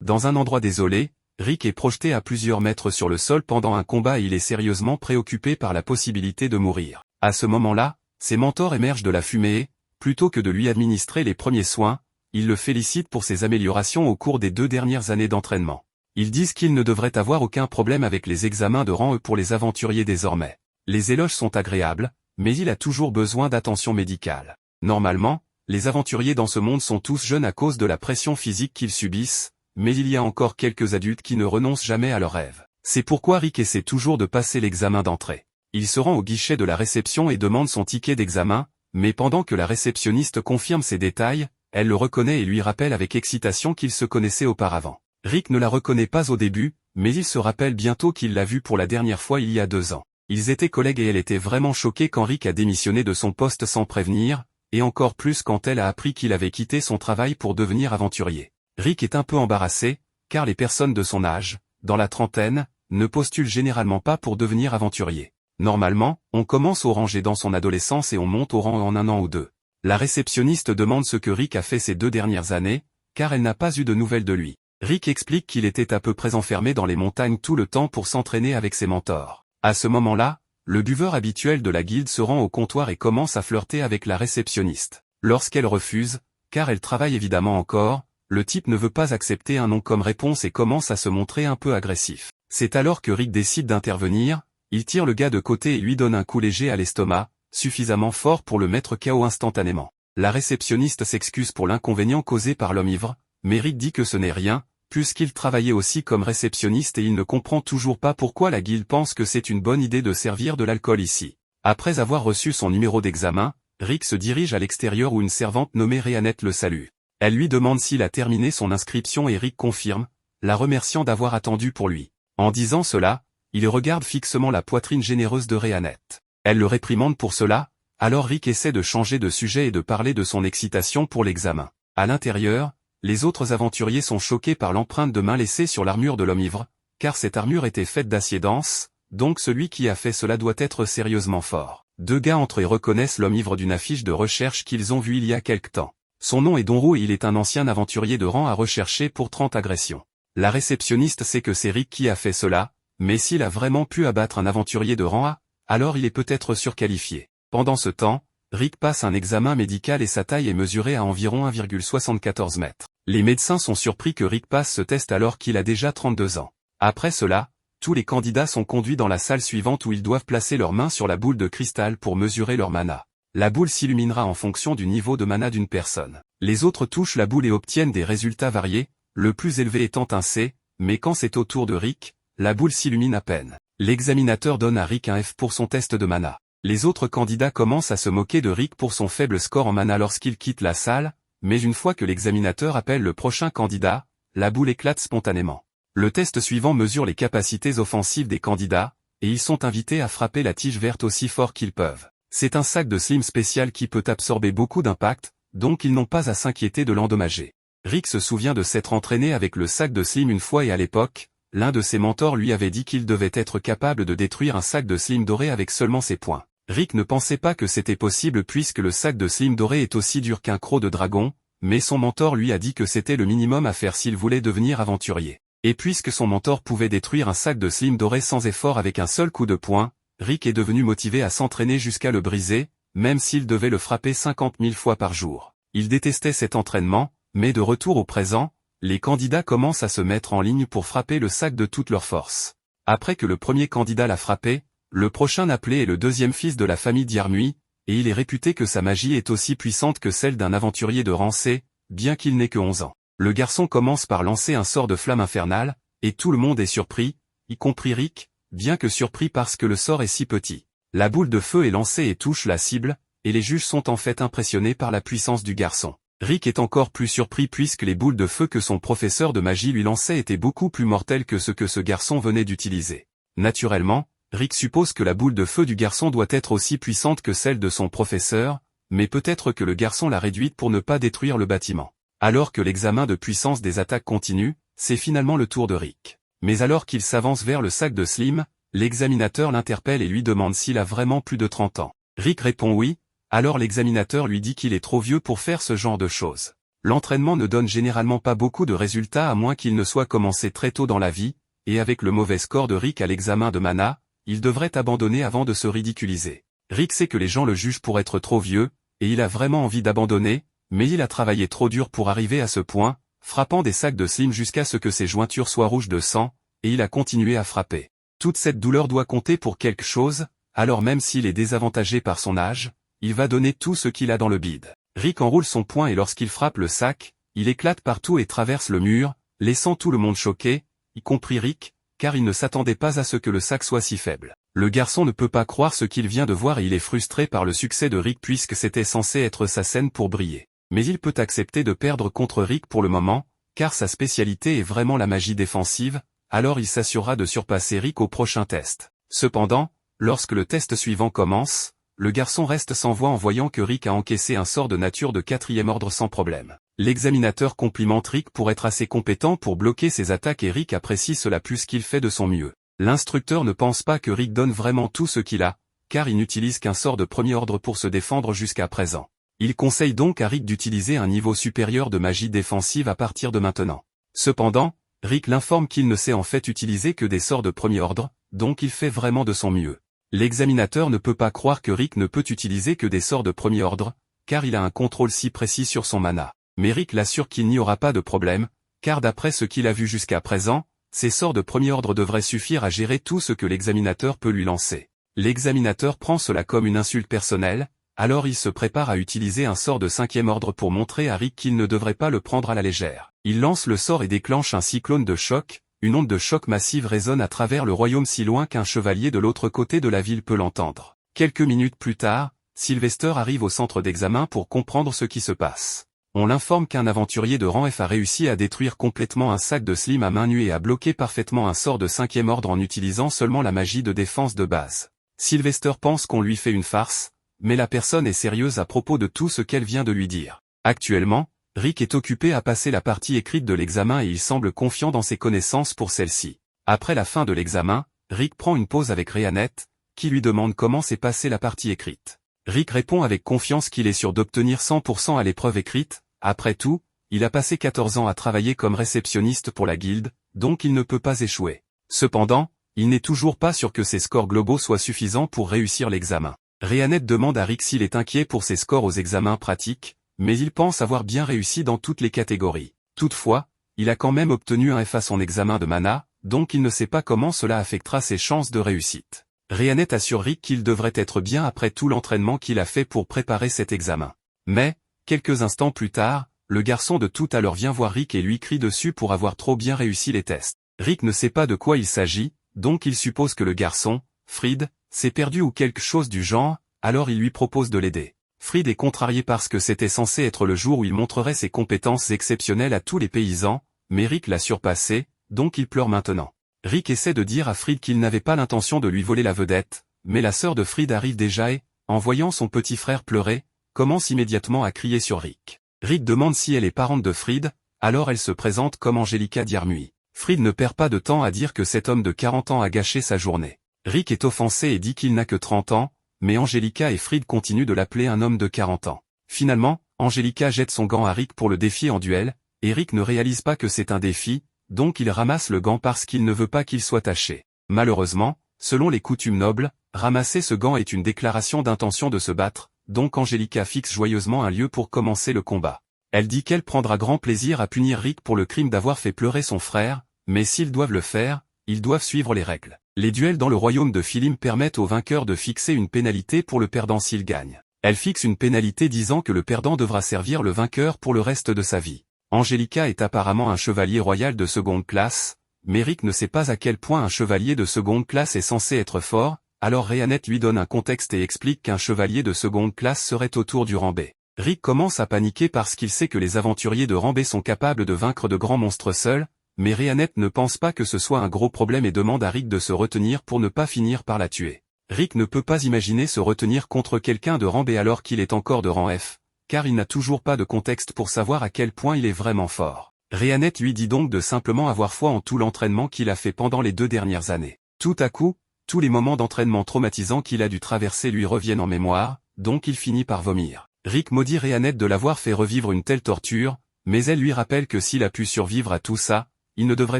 Dans un endroit désolé, Rick est projeté à plusieurs mètres sur le sol pendant un combat et il est sérieusement préoccupé par la possibilité de mourir. À ce moment-là, ses mentors émergent de la fumée et, plutôt que de lui administrer les premiers soins, ils le félicitent pour ses améliorations au cours des 2 dernières années d'entraînement. Ils disent qu'il ne devrait avoir aucun problème avec les examens de rang E pour les aventuriers désormais. Les éloges sont agréables, mais il a toujours besoin d'attention médicale. Normalement, les aventuriers dans ce monde sont tous jeunes à cause de la pression physique qu'ils subissent, mais il y a encore quelques adultes qui ne renoncent jamais à leurs rêves. C'est pourquoi Rick essaie toujours de passer l'examen d'entrée. Il se rend au guichet de la réception et demande son ticket d'examen, mais pendant que la réceptionniste confirme ses détails, elle le reconnaît et lui rappelle avec excitation qu'ils se connaissaient auparavant. Rick ne la reconnaît pas au début, mais il se rappelle bientôt qu'il l'a vue pour la dernière fois il y a 2 ans. Ils étaient collègues et elle était vraiment choquée quand Rick a démissionné de son poste sans prévenir, et encore plus quand elle a appris qu'il avait quitté son travail pour devenir aventurier. Rick est un peu embarrassé, car les personnes de son âge, dans la trentaine, ne postulent généralement pas pour devenir aventurier. Normalement, on commence au ranger dans son adolescence et on monte au rang en 1 an ou 2. La réceptionniste demande ce que Rick a fait ces 2 dernières années, car elle n'a pas eu de nouvelles de lui. Rick explique qu'il était à peu près enfermé dans les montagnes tout le temps pour s'entraîner avec ses mentors. À ce moment-là, le buveur habituel de la guilde se rend au comptoir et commence à flirter avec la réceptionniste. Lorsqu'elle refuse, car elle travaille évidemment encore, le type ne veut pas accepter un non comme réponse et commence à se montrer un peu agressif. C'est alors que Rick décide d'intervenir, il tire le gars de côté et lui donne un coup léger à l'estomac, suffisamment fort pour le mettre KO instantanément. La réceptionniste s'excuse pour l'inconvénient causé par l'homme ivre, mais Rick dit que ce n'est rien, puisqu'il travaillait aussi comme réceptionniste et il ne comprend toujours pas pourquoi la guilde pense que c'est une bonne idée de servir de l'alcool ici. Après avoir reçu son numéro d'examen, Rick se dirige à l'extérieur où une servante nommée Rhéanette le salue. Elle lui demande s'il a terminé son inscription et Rick confirme, la remerciant d'avoir attendu pour lui. En disant cela, il regarde fixement la poitrine généreuse de Rhéanette. Elle le réprimande pour cela, alors Rick essaie de changer de sujet et de parler de son excitation pour l'examen. À l'intérieur, les autres aventuriers sont choqués par l'empreinte de main laissée sur l'armure de l'homme ivre, car cette armure était faite d'acier dense, donc celui qui a fait cela doit être sérieusement fort. 2 gars entre eux reconnaissent l'homme ivre d'une affiche de recherche qu'ils ont vue il y a quelque temps. Son nom est Donro et il est un ancien aventurier de rang à rechercher pour 30 agressions. La réceptionniste sait que c'est Rick qui a fait cela, mais s'il a vraiment pu abattre un aventurier de rang A, alors il est peut-être surqualifié. Pendant ce temps, Rick passe un examen médical et sa taille est mesurée à environ 1,74 mètres. Les médecins sont surpris que Rick passe ce test alors qu'il a déjà 32 ans. Après cela, tous les candidats sont conduits dans la salle suivante où ils doivent placer leurs mains sur la boule de cristal pour mesurer leur mana. La boule s'illuminera en fonction du niveau de mana d'une personne. Les autres touchent la boule et obtiennent des résultats variés, le plus élevé étant un C, mais quand c'est au tour de Rick, la boule s'illumine à peine. L'examinateur donne à Rick un F pour son test de mana. Les autres candidats commencent à se moquer de Rick pour son faible score en mana lorsqu'il quitte la salle, mais une fois que l'examinateur appelle le prochain candidat, la boule éclate spontanément. Le test suivant mesure les capacités offensives des candidats, et ils sont invités à frapper la tige verte aussi fort qu'ils peuvent. C'est un sac de slim spécial qui peut absorber beaucoup d'impact, donc ils n'ont pas à s'inquiéter de l'endommager. Rick se souvient de s'être entraîné avec le sac de slim une fois et à l'époque, l'un de ses mentors lui avait dit qu'il devait être capable de détruire un sac de slim doré avec seulement ses poings. Rick ne pensait pas que c'était possible puisque le sac de slim doré est aussi dur qu'un croc de dragon, mais son mentor lui a dit que c'était le minimum à faire s'il voulait devenir aventurier. Et puisque son mentor pouvait détruire un sac de slim doré sans effort avec un seul coup de poing, Rick est devenu motivé à s'entraîner jusqu'à le briser, même s'il devait le frapper 50 000 fois par jour. Il détestait cet entraînement, mais de retour au présent, les candidats commencent à se mettre en ligne pour frapper le sac de toute leur force. Après que le premier candidat l'a frappé, le prochain appelé est le deuxième fils de la famille Diarmui, et il est réputé que sa magie est aussi puissante que celle d'un aventurier de rang C, bien qu'il n'ait que 11 ans. Le garçon commence par lancer un sort de flamme infernale, et tout le monde est surpris, y compris Rick, bien que surpris parce que le sort est si petit. La boule de feu est lancée et touche la cible, et les juges sont en fait impressionnés par la puissance du garçon. Rick est encore plus surpris puisque les boules de feu que son professeur de magie lui lançait étaient beaucoup plus mortelles que ce que ce garçon venait d'utiliser. Naturellement, Rick suppose que la boule de feu du garçon doit être aussi puissante que celle de son professeur, mais peut-être que le garçon l'a réduite pour ne pas détruire le bâtiment. Alors que l'examen de puissance des attaques continue, c'est finalement le tour de Rick. Mais alors qu'il s'avance vers le sac de Slim, l'examinateur l'interpelle et lui demande s'il a vraiment plus de 30 ans. Rick répond oui, alors l'examinateur lui dit qu'il est trop vieux pour faire ce genre de choses. L'entraînement ne donne généralement pas beaucoup de résultats à moins qu'il ne soit commencé très tôt dans la vie, et avec le mauvais score de Rick à l'examen de mana, il devrait abandonner avant de se ridiculiser. Rick sait que les gens le jugent pour être trop vieux, et il a vraiment envie d'abandonner, mais il a travaillé trop dur pour arriver à ce point, frappant des sacs de slim jusqu'à ce que ses jointures soient rouges de sang, et il a continué à frapper. Toute cette douleur doit compter pour quelque chose, alors même s'il est désavantagé par son âge, il va donner tout ce qu'il a dans le bide. Rick enroule son poing et lorsqu'il frappe le sac, il éclate partout et traverse le mur, laissant tout le monde choqué, y compris Rick, car il ne s'attendait pas à ce que le sac soit si faible. Le garçon ne peut pas croire ce qu'il vient de voir et il est frustré par le succès de Rick puisque c'était censé être sa scène pour briller. Mais il peut accepter de perdre contre Rick pour le moment, car sa spécialité est vraiment la magie défensive, alors il s'assurera de surpasser Rick au prochain test. Cependant, lorsque le test suivant commence, le garçon reste sans voix en voyant que Rick a encaissé un sort de nature de 4e ordre sans problème. L'examinateur complimente Rick pour être assez compétent pour bloquer ses attaques et Rick apprécie cela plus qu'il fait de son mieux. L'instructeur ne pense pas que Rick donne vraiment tout ce qu'il a, car il n'utilise qu'un sort de premier ordre pour se défendre jusqu'à présent. Il conseille donc à Rick d'utiliser un niveau supérieur de magie défensive à partir de maintenant. Cependant, Rick l'informe qu'il ne sait en fait utiliser que des sorts de premier ordre, donc il fait vraiment de son mieux. L'examinateur ne peut pas croire que Rick ne peut utiliser que des sorts de premier ordre, car il a un contrôle si précis sur son mana. Mais Rick l'assure qu'il n'y aura pas de problème, car d'après ce qu'il a vu jusqu'à présent, ces sorts de premier ordre devraient suffire à gérer tout ce que l'examinateur peut lui lancer. L'examinateur prend cela comme une insulte personnelle, alors il se prépare à utiliser un sort de 5e ordre pour montrer à Rick qu'il ne devrait pas le prendre à la légère. Il lance le sort et déclenche un cyclone de choc, une onde de choc massive résonne à travers le royaume si loin qu'un chevalier de l'autre côté de la ville peut l'entendre. Quelques minutes plus tard, Sylvester arrive au centre d'examen pour comprendre ce qui se passe. On l'informe qu'un aventurier de rang F a réussi à détruire complètement un sac de slim à main nue et à bloquer parfaitement un sort de 5e ordre en utilisant seulement la magie de défense de base. Sylvester pense qu'on lui fait une farce, mais la personne est sérieuse à propos de tout ce qu'elle vient de lui dire. Actuellement, Rick est occupé à passer la partie écrite de l'examen et il semble confiant dans ses connaissances pour celle-ci. Après la fin de l'examen, Rick prend une pause avec Rhéanette, qui lui demande comment s'est passée la partie écrite. Rick répond avec confiance qu'il est sûr d'obtenir 100% à l'épreuve écrite. Après tout, il a passé 14 ans à travailler comme réceptionniste pour la guilde, donc il ne peut pas échouer. Cependant, il n'est toujours pas sûr que ses scores globaux soient suffisants pour réussir l'examen. Rhéanette demande à Rick s'il est inquiet pour ses scores aux examens pratiques, mais il pense avoir bien réussi dans toutes les catégories. Toutefois, il a quand même obtenu un F à son examen de mana, donc il ne sait pas comment cela affectera ses chances de réussite. Rhéanette assure Rick qu'il devrait être bien après tout l'entraînement qu'il a fait pour préparer cet examen. Mais, quelques instants plus tard, le garçon de tout à l'heure vient voir Rick et lui crie dessus pour avoir trop bien réussi les tests. Rick ne sait pas de quoi il s'agit, donc il suppose que le garçon, Fried, s'est perdu ou quelque chose du genre, alors il lui propose de l'aider. Fried est contrarié parce que c'était censé être le jour où il montrerait ses compétences exceptionnelles à tous les paysans, mais Rick l'a surpassé, donc il pleure maintenant. Rick essaie de dire à Fried qu'il n'avait pas l'intention de lui voler la vedette, mais la sœur de Fried arrive déjà et, en voyant son petit frère pleurer, commence immédiatement à crier sur Rick. Rick demande si elle est parente de Fried, alors elle se présente comme Angelica Diermui. Fried ne perd pas de temps à dire que cet homme de 40 ans a gâché sa journée. Rick est offensé et dit qu'il n'a que 30 ans, mais Angelica et Fried continuent de l'appeler un homme de 40 ans. Finalement, Angelica jette son gant à Rick pour le défier en duel, et Rick ne réalise pas que c'est un défi, donc il ramasse le gant parce qu'il ne veut pas qu'il soit taché. Malheureusement, selon les coutumes nobles, ramasser ce gant est une déclaration d'intention de se battre, donc Angelica fixe joyeusement un lieu pour commencer le combat. Elle dit qu'elle prendra grand plaisir à punir Rick pour le crime d'avoir fait pleurer son frère, mais s'ils doivent le faire, ils doivent suivre les règles. Les duels dans le royaume de Philim permettent au vainqueur de fixer une pénalité pour le perdant s'il gagne. Elle fixe une pénalité disant que le perdant devra servir le vainqueur pour le reste de sa vie. Angelica est apparemment un chevalier royal de seconde classe, mais Rick ne sait pas à quel point un chevalier de seconde classe est censé être fort, alors Rhéanette lui donne un contexte et explique qu'un chevalier de seconde classe serait autour du rang B. Rick commence à paniquer parce qu'il sait que les aventuriers de rang B sont capables de vaincre de grands monstres seuls, mais Rhéanette ne pense pas que ce soit un gros problème et demande à Rick de se retenir pour ne pas finir par la tuer. Rick ne peut pas imaginer se retenir contre quelqu'un de rang B alors qu'il est encore de rang F, car il n'a toujours pas de contexte pour savoir à quel point il est vraiment fort. Rhéanette lui dit donc de simplement avoir foi en tout l'entraînement qu'il a fait pendant les 2 dernières années. Tout à coup, tous les moments d'entraînement traumatisants qu'il a dû traverser lui reviennent en mémoire, donc il finit par vomir. Rick maudit Rhéanette de l'avoir fait revivre une telle torture, mais elle lui rappelle que s'il a pu survivre à tout ça, il ne devrait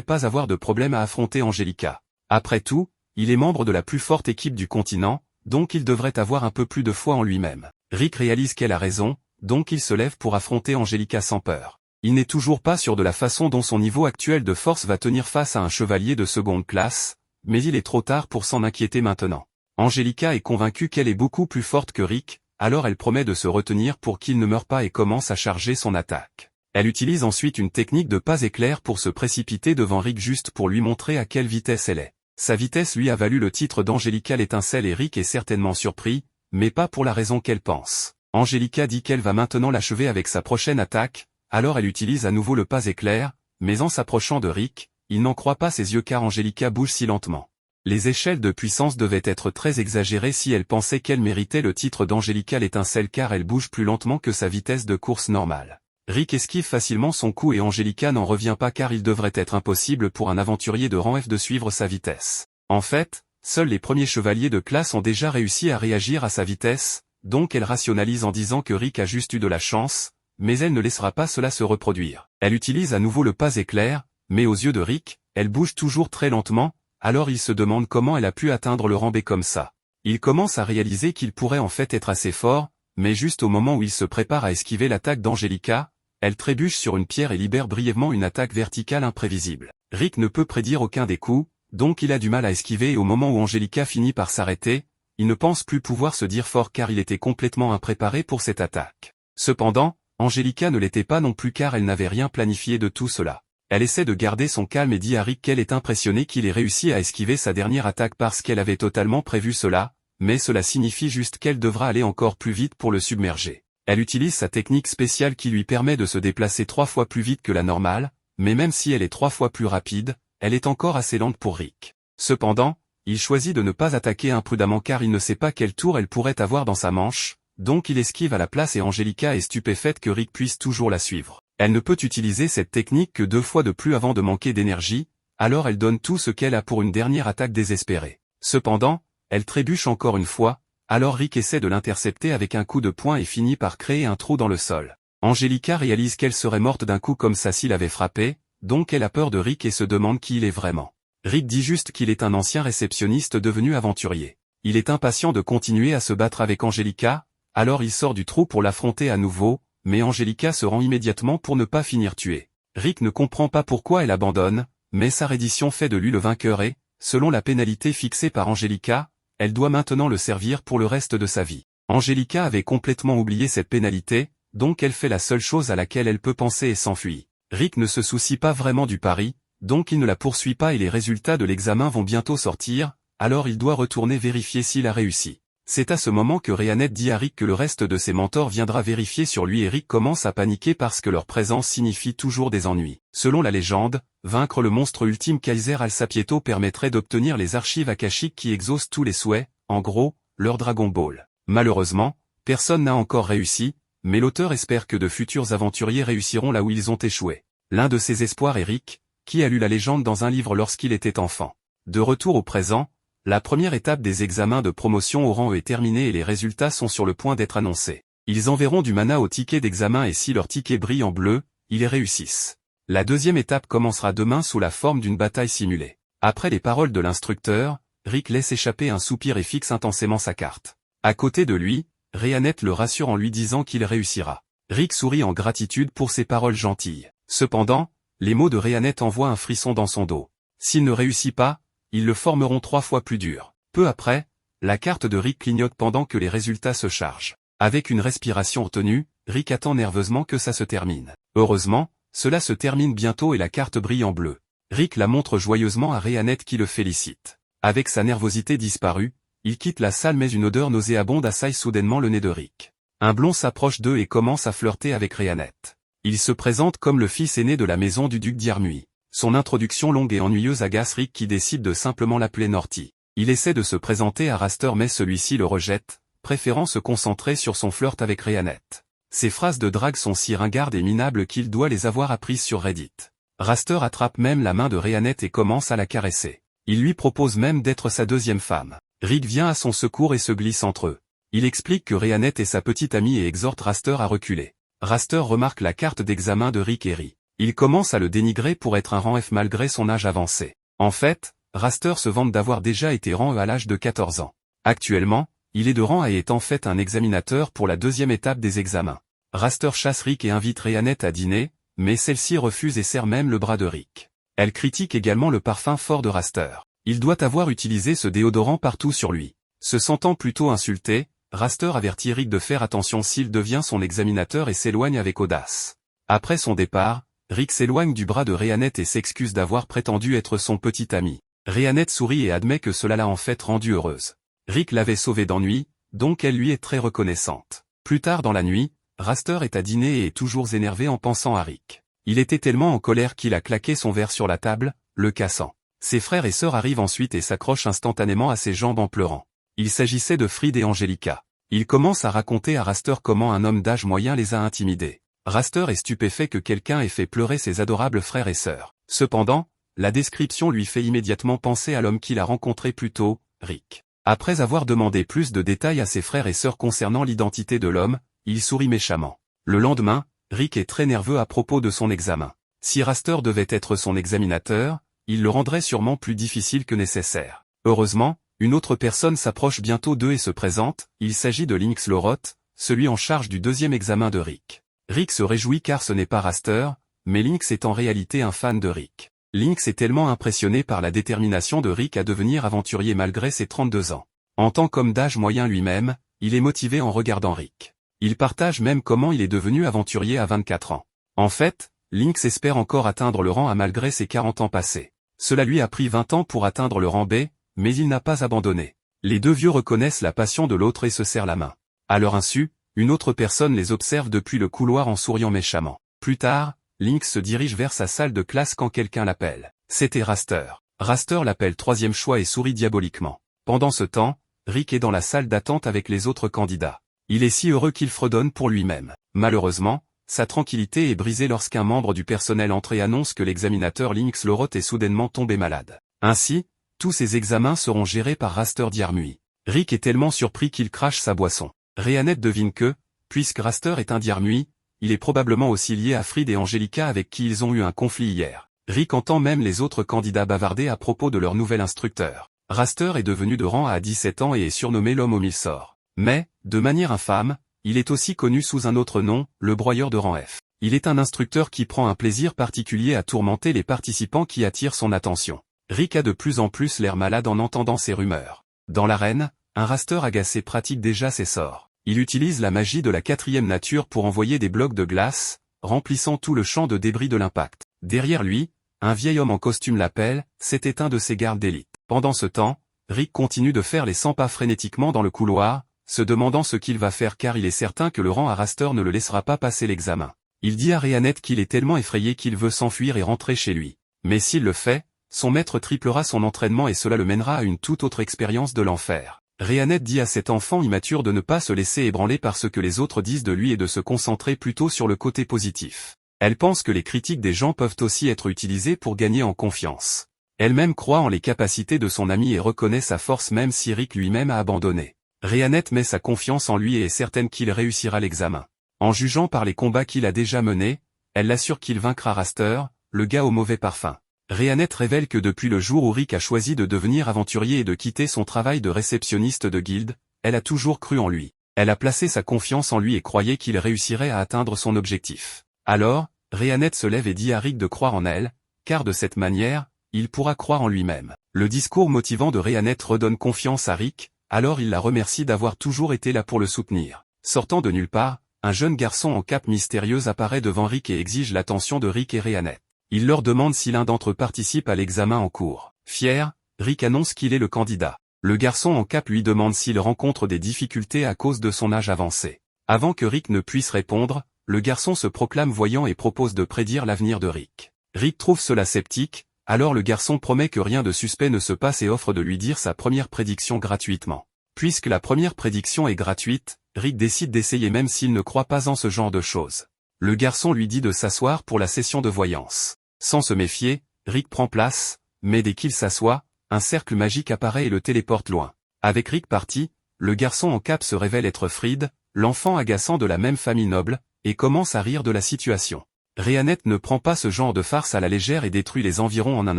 pas avoir de problème à affronter Angelica. Après tout, il est membre de la plus forte équipe du continent, donc il devrait avoir un peu plus de foi en lui-même. Rick réalise qu'elle a raison, donc il se lève pour affronter Angelica sans peur. Il n'est toujours pas sûr de la façon dont son niveau actuel de force va tenir face à un chevalier de seconde classe, mais il est trop tard pour s'en inquiéter maintenant. Angelica est convaincue qu'elle est beaucoup plus forte que Rick, alors elle promet de se retenir pour qu'il ne meure pas et commence à charger son attaque. Elle utilise ensuite une technique de pas éclair pour se précipiter devant Rick juste pour lui montrer à quelle vitesse elle est. Sa vitesse lui a valu le titre d'Angelica l'étincelle et Rick est certainement surpris, mais pas pour la raison qu'elle pense. Angelica dit qu'elle va maintenant l'achever avec sa prochaine attaque, alors elle utilise à nouveau le pas éclair, mais en s'approchant de Rick, il n'en croit pas ses yeux car Angelica bouge si lentement. Les échelles de puissance devaient être très exagérées si elle pensait qu'elle méritait le titre d'Angelica l'étincelle car elle bouge plus lentement que sa vitesse de course normale. Rick esquive facilement son coup et Angelica n'en revient pas car il devrait être impossible pour un aventurier de rang F de suivre sa vitesse. En fait, seuls les premiers chevaliers de classe ont déjà réussi à réagir à sa vitesse, donc elle rationalise en disant que Rick a juste eu de la chance, mais elle ne laissera pas cela se reproduire. Elle utilise à nouveau le pas éclair, mais aux yeux de Rick, elle bouge toujours très lentement, alors il se demande comment elle a pu atteindre le rang B comme ça. Il commence à réaliser qu'il pourrait en fait être assez fort, mais juste au moment où il se prépare à esquiver l'attaque d'Angelica, elle trébuche sur une pierre et libère brièvement une attaque verticale imprévisible. Rick ne peut prédire aucun des coups, donc il a du mal à esquiver et au moment où Angelica finit par s'arrêter, il ne pense plus pouvoir se dire fort car il était complètement impréparé pour cette attaque. Cependant, Angelica ne l'était pas non plus car elle n'avait rien planifié de tout cela. Elle essaie de garder son calme et dit à Rick qu'elle est impressionnée qu'il ait réussi à esquiver sa dernière attaque parce qu'elle avait totalement prévu cela, mais cela signifie juste qu'elle devra aller encore plus vite pour le submerger. Elle utilise sa technique spéciale qui lui permet de se déplacer 3 fois plus vite que la normale, mais même si elle est 3 fois plus rapide, elle est encore assez lente pour Rick. Cependant, il choisit de ne pas attaquer imprudemment car il ne sait pas quel tour elle pourrait avoir dans sa manche, donc il esquive à la place et Angelica est stupéfaite que Rick puisse toujours la suivre. Elle ne peut utiliser cette technique que 2 fois de plus avant de manquer d'énergie, alors elle donne tout ce qu'elle a pour une dernière attaque désespérée. Cependant, elle trébuche encore une fois, alors Rick essaie de l'intercepter avec un coup de poing et finit par créer un trou dans le sol. Angelica réalise qu'elle serait morte d'un coup comme ça s'il avait frappé, donc elle a peur de Rick et se demande qui il est vraiment. Rick dit juste qu'il est un ancien réceptionniste devenu aventurier. Il est impatient de continuer à se battre avec Angelica, alors il sort du trou pour l'affronter à nouveau, mais Angelica se rend immédiatement pour ne pas finir tuée. Rick ne comprend pas pourquoi elle abandonne, mais sa reddition fait de lui le vainqueur et, selon la pénalité fixée par Angelica, elle doit maintenant le servir pour le reste de sa vie. Angelica avait complètement oublié cette pénalité, donc elle fait la seule chose à laquelle elle peut penser et s'enfuit. Rick ne se soucie pas vraiment du pari, donc il ne la poursuit pas et les résultats de l'examen vont bientôt sortir, alors il doit retourner vérifier s'il a réussi. C'est à ce moment que Rhéanette dit à Rick que le reste de ses mentors viendra vérifier sur lui et Rick commence à paniquer parce que leur présence signifie toujours des ennuis. Selon la légende, vaincre le monstre ultime Kaiser Al-Sapieto permettrait d'obtenir les archives akashiques qui exaucent tous les souhaits, en gros, leur Dragon Ball. Malheureusement, personne n'a encore réussi, mais l'auteur espère que de futurs aventuriers réussiront là où ils ont échoué. L'un de ses espoirs est Rick, qui a lu la légende dans un livre lorsqu'il était enfant. De retour au présent, la première étape des examens de promotion au rang E est terminée et les résultats sont sur le point d'être annoncés. Ils enverront du mana au ticket d'examen et si leur ticket brille en bleu, ils réussissent. La deuxième étape commencera demain sous la forme d'une bataille simulée. Après les paroles de l'instructeur, Rick laisse échapper un soupir et fixe intensément sa carte. À côté de lui, Rhéanette le rassure en lui disant qu'il réussira. Rick sourit en gratitude pour ses paroles gentilles. Cependant, les mots de Rhéanette envoient un frisson dans son dos. S'il ne réussit pas, ils le formeront 3 fois plus dur. Peu après, la carte de Rick clignote pendant que les résultats se chargent. Avec une respiration retenue, Rick attend nerveusement que ça se termine. Heureusement, cela se termine bientôt et la carte brille en bleu. Rick la montre joyeusement à Rhéanette qui le félicite. Avec sa nervosité disparue, il quitte la salle mais une odeur nauséabonde assaille soudainement le nez de Rick. Un blond s'approche d'eux et commence à flirter avec Rhéanette. Il se présente comme le fils aîné de la maison du duc d'Yarmui. Son introduction longue et ennuyeuse agace Rick qui décide de simplement l'appeler Norty. Il essaie de se présenter à Raster mais celui-ci le rejette, préférant se concentrer sur son flirt avec Rhéanette. Ses phrases de drague sont si ringardes et minables qu'il doit les avoir apprises sur Reddit. Raster attrape même la main de Rhéanette et commence à la caresser. Il lui propose même d'être sa deuxième femme. Rick vient à son secours et se glisse entre eux. Il explique que Rhéanette est sa petite amie et exhorte Raster à reculer. Raster remarque la carte d'examen de Rick et rit. Il commence à le dénigrer pour être un rang F malgré son âge avancé. En fait, Raster se vante d'avoir déjà été rang E à l'âge de 14 ans. Actuellement, il est de rang A et est en fait un examinateur pour la deuxième étape des examens. Raster chasse Rick et invite Rhianette à dîner, mais celle-ci refuse et serre même le bras de Rick. Elle critique également le parfum fort de Raster. Il doit avoir utilisé ce déodorant partout sur lui. Se sentant plutôt insulté, Raster avertit Rick de faire attention s'il devient son examinateur et s'éloigne avec audace. Après son départ, Rick s'éloigne du bras de Rhianette et s'excuse d'avoir prétendu être son petit ami. Rhianette sourit et admet que cela l'a en fait rendue heureuse. Rick l'avait sauvée d'ennui, donc elle lui est très reconnaissante. Plus tard dans la nuit, Raster est à dîner et est toujours énervé en pensant à Rick. Il était tellement en colère qu'il a claqué son verre sur la table, le cassant. Ses frères et sœurs arrivent ensuite et s'accrochent instantanément à ses jambes en pleurant. Il s'agissait de Fried et Angelica. Il commence à raconter à Raster comment un homme d'âge moyen les a intimidés. Raster est stupéfait que quelqu'un ait fait pleurer ses adorables frères et sœurs. Cependant, la description lui fait immédiatement penser à l'homme qu'il a rencontré plus tôt, Rick. Après avoir demandé plus de détails à ses frères et sœurs concernant l'identité de l'homme, il sourit méchamment. Le lendemain, Rick est très nerveux à propos de son examen. Si Raster devait être son examinateur, il le rendrait sûrement plus difficile que nécessaire. Heureusement, une autre personne s'approche bientôt d'eux et se présente, il s'agit de Lynx Loroth, celui en charge du deuxième examen de Rick. Rick se réjouit car ce n'est pas Raster, mais Lynx est en réalité un fan de Rick. Lynx est tellement impressionné par la détermination de Rick à devenir aventurier malgré ses 32 ans. En tant qu'homme d'âge moyen lui-même, il est motivé en regardant Rick. Il partage même comment il est devenu aventurier à 24 ans. En fait, Lynx espère encore atteindre le rang A malgré ses 40 ans passés. Cela lui a pris 20 ans pour atteindre le rang B, mais il n'a pas abandonné. Les deux vieux reconnaissent la passion de l'autre et se serrent la main. À leur insu, une autre personne les observe depuis le couloir en souriant méchamment. Plus tard, Lynx se dirige vers sa salle de classe quand quelqu'un l'appelle. C'était Raster. Raster l'appelle troisième choix et sourit diaboliquement. Pendant ce temps, Rick est dans la salle d'attente avec les autres candidats. Il est si heureux qu'il fredonne pour lui-même. Malheureusement, sa tranquillité est brisée lorsqu'un membre du personnel entre et annonce que l'examinateur Lynx Loroth est soudainement tombé malade. Ainsi, tous ses examens seront gérés par Raster Diarmuid. Rick est tellement surpris qu'il crache sa boisson. Rhianette devine que, puisque Raster est un Diarmuid, il est probablement aussi lié à Fried et Angelica avec qui ils ont eu un conflit hier. Rick entend même les autres candidats bavarder à propos de leur nouvel instructeur. Raster est devenu de rang A à 17 ans et est surnommé l'homme aux 1000 sorts. Mais, de manière infâme, il est aussi connu sous un autre nom, le broyeur de rang F. Il est un instructeur qui prend un plaisir particulier à tourmenter les participants qui attirent son attention. Rick a de plus en plus l'air malade en entendant ces rumeurs. Dans l'arène, un Raster agacé pratique déjà ses sorts. Il utilise la magie de la quatrième nature pour envoyer des blocs de glace, remplissant tout le champ de débris de l'impact. Derrière lui, un vieil homme en costume l'appelle, c'était un de ses gardes d'élite. Pendant ce temps, Rick continue de faire les 100 pas frénétiquement dans le couloir, se demandant ce qu'il va faire car il est certain que le rang à Raster ne le laissera pas passer l'examen. Il dit à Rhianette qu'il est tellement effrayé qu'il veut s'enfuir et rentrer chez lui. Mais s'il le fait, son maître triplera son entraînement et cela le mènera à une toute autre expérience de l'enfer. Rhianette dit à cet enfant immature de ne pas se laisser ébranler par ce que les autres disent de lui et de se concentrer plutôt sur le côté positif. Elle pense que les critiques des gens peuvent aussi être utilisées pour gagner en confiance. Elle-même croit en les capacités de son ami et reconnaît sa force même si Rick lui-même a abandonné. Rhianette met sa confiance en lui et est certaine qu'il réussira l'examen. En jugeant par les combats qu'il a déjà menés, elle l'assure qu'il vaincra Raster, le gars au mauvais parfum. Rhianette révèle que depuis le jour où Rick a choisi de devenir aventurier et de quitter son travail de réceptionniste de guilde, elle a toujours cru en lui. Elle a placé sa confiance en lui et croyait qu'il réussirait à atteindre son objectif. Alors, Rhianette se lève et dit à Rick de croire en elle, car de cette manière, il pourra croire en lui-même. Le discours motivant de Rhianette redonne confiance à Rick, alors il la remercie d'avoir toujours été là pour le soutenir. Sortant de nulle part, un jeune garçon en cape mystérieuse apparaît devant Rick et exige l'attention de Rick et Rhianette. Il leur demande si l'un d'entre eux participe à l'examen en cours. Fier, Rick annonce qu'il est le candidat. Le garçon en cape lui demande s'il rencontre des difficultés à cause de son âge avancé. Avant que Rick ne puisse répondre, le garçon se proclame voyant et propose de prédire l'avenir de Rick. Rick trouve cela sceptique, alors le garçon promet que rien de suspect ne se passe et offre de lui dire sa première prédiction gratuitement. Puisque la première prédiction est gratuite, Rick décide d'essayer même s'il ne croit pas en ce genre de choses. Le garçon lui dit de s'asseoir pour la session de voyance. Sans se méfier, Rick prend place, mais dès qu'il s'assoit, un cercle magique apparaît et le téléporte loin. Avec Rick parti, le garçon en cape se révèle être Fried, l'enfant agaçant de la même famille noble, et commence à rire de la situation. Rhéanette ne prend pas ce genre de farce à la légère et détruit les environs en un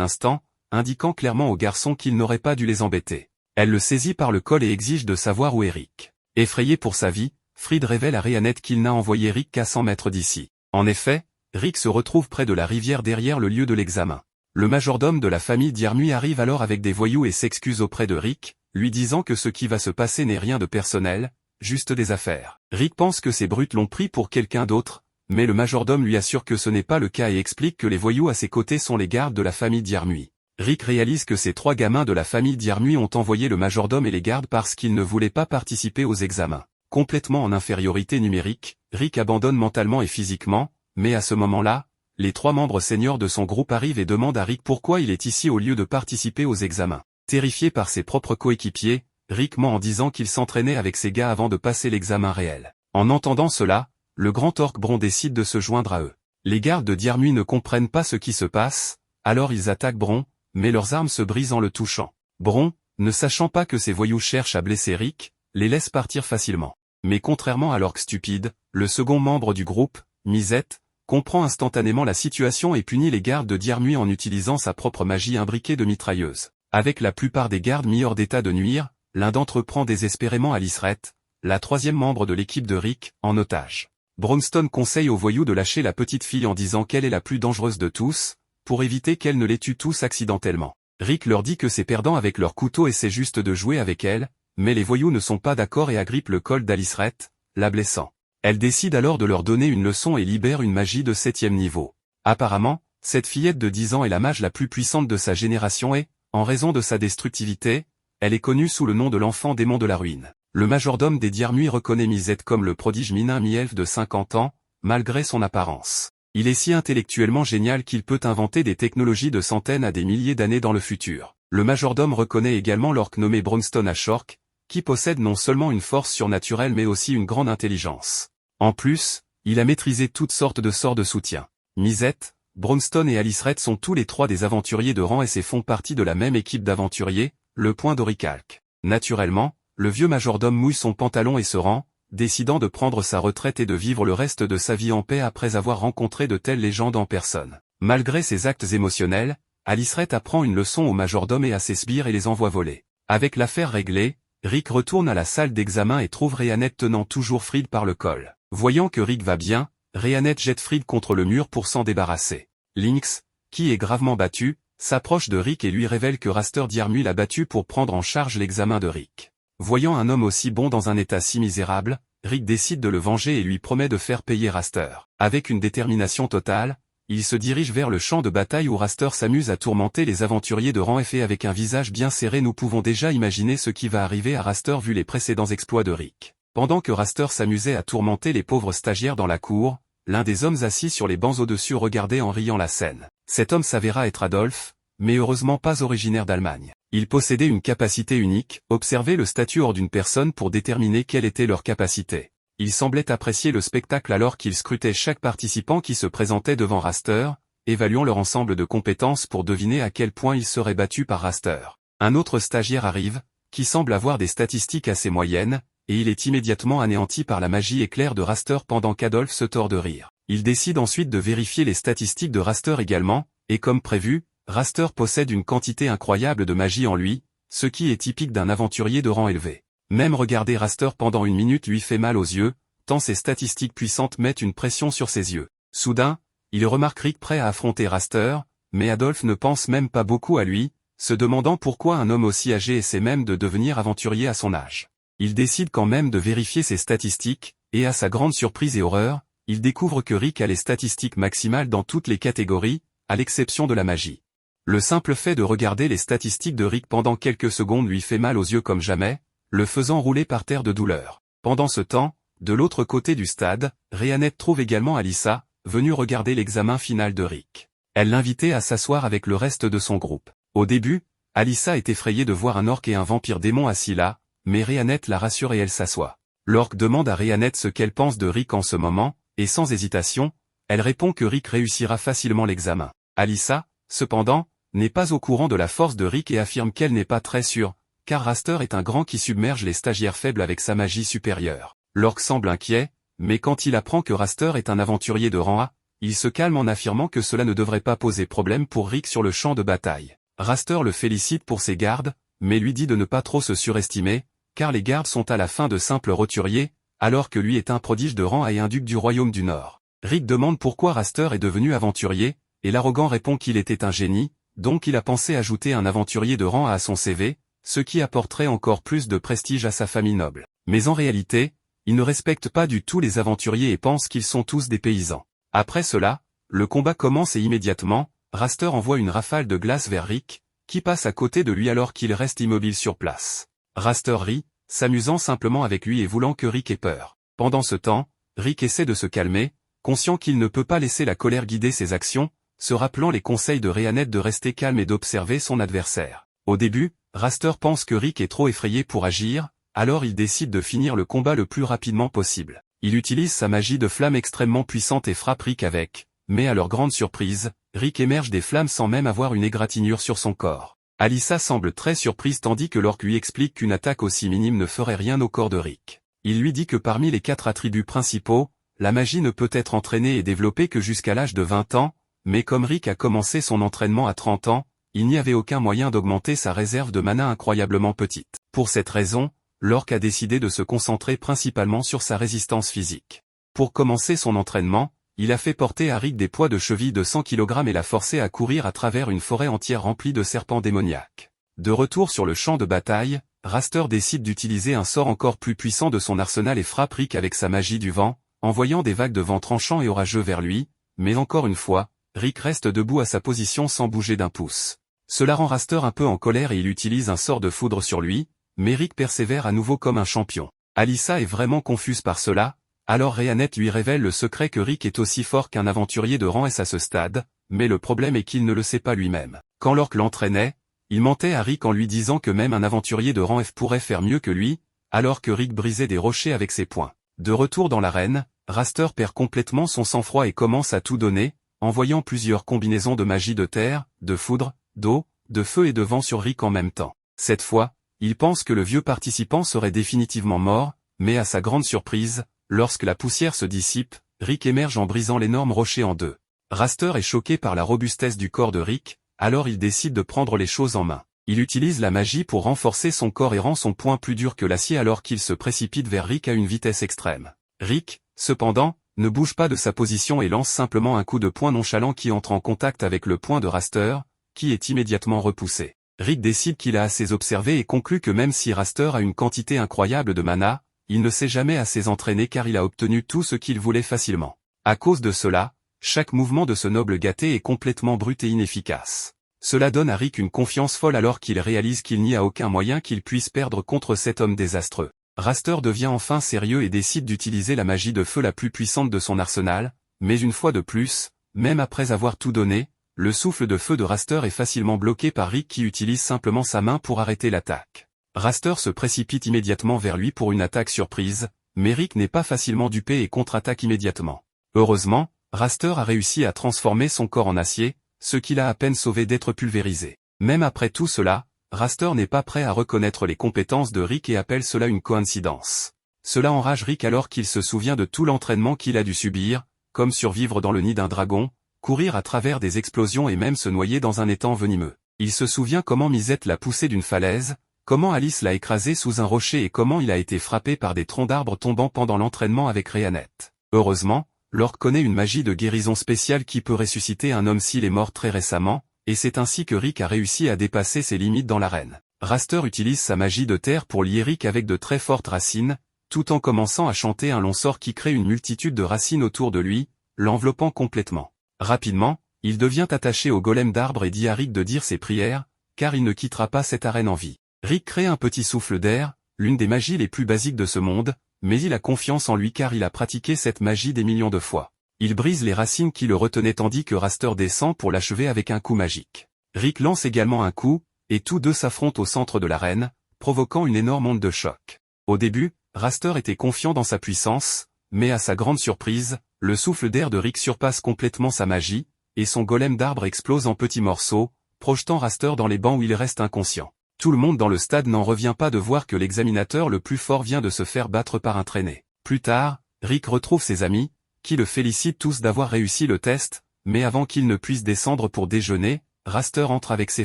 instant, indiquant clairement au garçon qu'il n'aurait pas dû les embêter. Elle le saisit par le col et exige de savoir où est Rick. Effrayé pour sa vie, Fried révèle à Rhéanette qu'il n'a envoyé Rick qu'à 100 mètres d'ici. En effet, Rick se retrouve près de la rivière derrière le lieu de l'examen. Le majordome de la famille Diermuy arrive alors avec des voyous et s'excuse auprès de Rick, lui disant que ce qui va se passer n'est rien de personnel, juste des affaires. Rick pense que ces brutes l'ont pris pour quelqu'un d'autre, mais le majordome lui assure que ce n'est pas le cas et explique que les voyous à ses côtés sont les gardes de la famille Diermuy. Rick réalise que ces 3 gamins de la famille Diermuy ont envoyé le majordome et les gardes parce qu'ils ne voulaient pas participer aux examens. Complètement en infériorité numérique, Rick abandonne mentalement et physiquement, mais à ce moment-là, les 3 membres seniors de son groupe arrivent et demandent à Rick pourquoi il est ici au lieu de participer aux examens. Terrifié par ses propres coéquipiers, Rick ment en disant qu'il s'entraînait avec ses gars avant de passer l'examen réel. En entendant cela, le grand orc Bron décide de se joindre à eux. Les gardes de Diermuy ne comprennent pas ce qui se passe, alors ils attaquent Bron, mais leurs armes se brisent en le touchant. Bron, ne sachant pas que ces voyous cherchent à blesser Rick, les laisse partir facilement. Mais contrairement à l'orc stupide, le second membre du groupe, Misette, comprend instantanément la situation et punit les gardes de Diermuy en utilisant sa propre magie imbriquée de mitrailleuse. Avec la plupart des gardes mis hors d'état de nuire, l'un d'entre eux prend désespérément Aliceret, la 3e membre de l'équipe de Rick, en otage. Bronstone conseille aux voyous de lâcher la petite fille en disant qu'elle est la plus dangereuse de tous, pour éviter qu'elle ne les tue tous accidentellement. Rick leur dit que ses perdants avec leur couteau essaient juste de jouer avec elle, mais les voyous ne sont pas d'accord et agrippent le col d'Aliceret, la blessant. Elle décide alors de leur donner une leçon et libère une magie de 7e niveau. Apparemment, cette fillette de 10 ans est la mage la plus puissante de sa génération et, en raison de sa destructivité, elle est connue sous le nom de l'enfant démon de la ruine. Le majordome des Diermuy reconnaît Misette comme le prodige minin mi-elfe de 50 ans, malgré son apparence. Il est si intellectuellement génial qu'il peut inventer des technologies de centaines à des milliers d'années dans le futur. Le majordome reconnaît également l'orc nommé Bronstone Ashork, qui possède non seulement une force surnaturelle mais aussi une grande intelligence. En plus, il a maîtrisé toutes sortes de sorts de soutien. Misette, Bronstone et Aliceret sont tous les 3 des aventuriers de rang et font partie de la même équipe d'aventuriers, le Point d'Orichalque. Naturellement, le vieux majordome mouille son pantalon et se rend, décidant de prendre sa retraite et de vivre le reste de sa vie en paix après avoir rencontré de telles légendes en personne. Malgré ses actes émotionnels, Aliceret apprend une leçon au majordome et à ses sbires et les envoie voler. Avec l'affaire réglée, Rick retourne à la salle d'examen et trouve Rhéanette tenant toujours Fried par le col. Voyant que Rick va bien, Rhéanette jette Fried contre le mur pour s'en débarrasser. Lynx, qui est gravement battu, s'approche de Rick et lui révèle que Raster Diermuy l'a battu pour prendre en charge l'examen de Rick. Voyant un homme aussi bon dans un état si misérable, Rick décide de le venger et lui promet de faire payer Raster. Avec une détermination totale, il se dirige vers le champ de bataille où Raster s'amuse à tourmenter les aventuriers de rang F et avec un visage bien serré nous pouvons déjà imaginer ce qui va arriver à Raster vu les précédents exploits de Rick. Pendant que Raster s'amusait à tourmenter les pauvres stagiaires dans la cour, l'un des hommes assis sur les bancs au-dessus regardait en riant la scène. Cet homme s'avéra être Adolphe, mais heureusement pas originaire d'Allemagne. Il possédait une capacité unique, observer le statut hors d'une personne pour déterminer quelle était leur capacité. Il semblait apprécier le spectacle alors qu'il scrutait chaque participant qui se présentait devant Raster, évaluant leur ensemble de compétences pour deviner à quel point ils seraient battus par Raster. Un autre stagiaire arrive, qui semble avoir des statistiques assez moyennes, et il est immédiatement anéanti par la magie éclair de Raster pendant qu'Adolphe se tord de rire. Il décide ensuite de vérifier les statistiques de Raster également, et comme prévu, Raster possède une quantité incroyable de magie en lui, ce qui est typique d'un aventurier de rang élevé. Même regarder Raster pendant une minute lui fait mal aux yeux, tant ses statistiques puissantes mettent une pression sur ses yeux. Soudain, il remarque Rick prêt à affronter Raster, mais Adolphe ne pense même pas beaucoup à lui, se demandant pourquoi un homme aussi âgé essaie même de devenir aventurier à son âge. Il décide quand même de vérifier ses statistiques, et à sa grande surprise et horreur, il découvre que Rick a les statistiques maximales dans toutes les catégories, à l'exception de la magie. Le simple fait de regarder les statistiques de Rick pendant quelques secondes lui fait mal aux yeux comme jamais, le faisant rouler par terre de douleur. Pendant ce temps, de l'autre côté du stade, Rhéanette trouve également Alyssa, venue regarder l'examen final de Rick. Elle l'invitait à s'asseoir avec le reste de son groupe. Au début, Alyssa est effrayée de voir un orc et un vampire démon assis là, mais Rhéanette la rassure et elle s'assoit. L'orc demande à Rhéanette ce qu'elle pense de Rick en ce moment, et sans hésitation, elle répond que Rick réussira facilement l'examen. Alyssa, cependant, n'est pas au courant de la force de Rick et affirme qu'elle n'est pas très sûre, car Raster est un grand qui submerge les stagiaires faibles avec sa magie supérieure. L'orc semble inquiet, mais quand il apprend que Raster est un aventurier de rang A, il se calme en affirmant que cela ne devrait pas poser problème pour Rick sur le champ de bataille. Raster le félicite pour ses gardes, mais lui dit de ne pas trop se surestimer, car les gardes sont à la fin de simples roturiers, alors que lui est un prodige de rang A et un duc du royaume du Nord. Rick demande pourquoi Raster est devenu aventurier, et l'arrogant répond qu'il était un génie, donc il a pensé ajouter un aventurier de rang A à son CV, ce qui apporterait encore plus de prestige à sa famille noble. Mais en réalité, il ne respecte pas du tout les aventuriers et pense qu'ils sont tous des paysans. Après cela, le combat commence et immédiatement, Raster envoie une rafale de glace vers Rick, qui passe à côté de lui alors qu'il reste immobile sur place. Raster rit, s'amusant simplement avec lui et voulant que Rick ait peur. Pendant ce temps, Rick essaie de se calmer, conscient qu'il ne peut pas laisser la colère guider ses actions, se rappelant les conseils de Rhéanette de rester calme et d'observer son adversaire. Au début, Raster pense que Rick est trop effrayé pour agir, alors il décide de finir le combat le plus rapidement possible. Il utilise sa magie de flamme extrêmement puissante et frappe Rick avec, mais à leur grande surprise, Rick émerge des flammes sans même avoir une égratignure sur son corps. Alyssa semble très surprise tandis que l'orque lui explique qu'une attaque aussi minime ne ferait rien au corps de Rick. Il lui dit que parmi les 4 attributs principaux, la magie ne peut être entraînée et développée que jusqu'à l'âge de 20 ans, mais comme Rick a commencé son entraînement à 30 ans, il n'y avait aucun moyen d'augmenter sa réserve de mana incroyablement petite. Pour cette raison, l'orque a décidé de se concentrer principalement sur sa résistance physique. Pour commencer son entraînement, il a fait porter à Rick des poids de cheville de 100 kg et l'a forcé à courir à travers une forêt entière remplie de serpents démoniaques. De retour sur le champ de bataille, Raster décide d'utiliser un sort encore plus puissant de son arsenal et frappe Rick avec sa magie du vent, envoyant des vagues de vent tranchants et orageux vers lui, mais encore une fois, Rick reste debout à sa position sans bouger d'un pouce. Cela rend Raster un peu en colère et il utilise un sort de foudre sur lui, mais Rick persévère à nouveau comme un champion. Alyssa est vraiment confuse par cela, alors Rhéanette lui révèle le secret que Rick est aussi fort qu'un aventurier de rang S à ce stade, mais le problème est qu'il ne le sait pas lui-même. Quand l'orque l'entraînait, il mentait à Rick en lui disant que même un aventurier de rang F pourrait faire mieux que lui, alors que Rick brisait des rochers avec ses poings. De retour dans l'arène, Raster perd complètement son sang-froid et commence à tout donner, envoyant plusieurs combinaisons de magie de terre, de foudre, d'eau, de feu et de vent sur Rick en même temps. Cette fois, il pense que le vieux participant serait définitivement mort, mais à sa grande surprise, lorsque la poussière se dissipe, Rick émerge en brisant l'énorme rocher en deux. Raster est choqué par la robustesse du corps de Rick, alors il décide de prendre les choses en main. Il utilise la magie pour renforcer son corps et rend son poing plus dur que l'acier alors qu'il se précipite vers Rick à une vitesse extrême. Rick, cependant, ne bouge pas de sa position et lance simplement un coup de poing nonchalant qui entre en contact avec le poing de Raster, qui est immédiatement repoussé. Rick décide qu'il a assez observé et conclut que même si Raster a une quantité incroyable de mana, il ne s'est jamais assez entraîné car il a obtenu tout ce qu'il voulait facilement. À cause de cela, chaque mouvement de ce noble gâté est complètement brut et inefficace. Cela donne à Rick une confiance folle alors qu'il réalise qu'il n'y a aucun moyen qu'il puisse perdre contre cet homme désastreux. Raster devient enfin sérieux et décide d'utiliser la magie de feu la plus puissante de son arsenal, mais une fois de plus, même après avoir tout donné, le souffle de feu de Raster est facilement bloqué par Rick qui utilise simplement sa main pour arrêter l'attaque. Raster se précipite immédiatement vers lui pour une attaque surprise, mais Rick n'est pas facilement dupé et contre-attaque immédiatement. Heureusement, Raster a réussi à transformer son corps en acier, ce qui l'a à peine sauvé d'être pulvérisé. Même après tout cela, Raster n'est pas prêt à reconnaître les compétences de Rick et appelle cela une coïncidence. Cela enrage Rick alors qu'il se souvient de tout l'entraînement qu'il a dû subir, comme survivre dans le nid d'un dragon, courir à travers des explosions et même se noyer dans un étang venimeux. Il se souvient comment Misette l'a poussé d'une falaise, comment Alice l'a écrasé sous un rocher et comment il a été frappé par des troncs d'arbres tombant pendant l'entraînement avec Rhéanette. Heureusement, l'orque connaît une magie de guérison spéciale qui peut ressusciter un homme s'il est mort très récemment, et c'est ainsi que Rick a réussi à dépasser ses limites dans l'arène. Raster utilise sa magie de terre pour lier Rick avec de très fortes racines, tout en commençant à chanter un long sort qui crée une multitude de racines autour de lui, l'enveloppant complètement. Rapidement, il devient attaché au golem d'arbre et dit à Rick de dire ses prières, car il ne quittera pas cette arène en vie. Rick crée un petit souffle d'air, l'une des magies les plus basiques de ce monde, mais il a confiance en lui car il a pratiqué cette magie des millions de fois. Il brise les racines qui le retenaient tandis que Raster descend pour l'achever avec un coup magique. Rick lance également un coup, et tous deux s'affrontent au centre de l'arène, provoquant une énorme onde de choc. Au début, Raster était confiant dans sa puissance, mais à sa grande surprise, le souffle d'air de Rick surpasse complètement sa magie, et son golem d'arbre explose en petits morceaux, projetant Raster dans les bancs où il reste inconscient. Tout le monde dans le stade n'en revient pas de voir que l'examinateur le plus fort vient de se faire battre par un traîné. Plus tard, Rick retrouve ses amis, qui le félicitent tous d'avoir réussi le test, mais avant qu'il ne puisse descendre pour déjeuner, Raster entre avec ses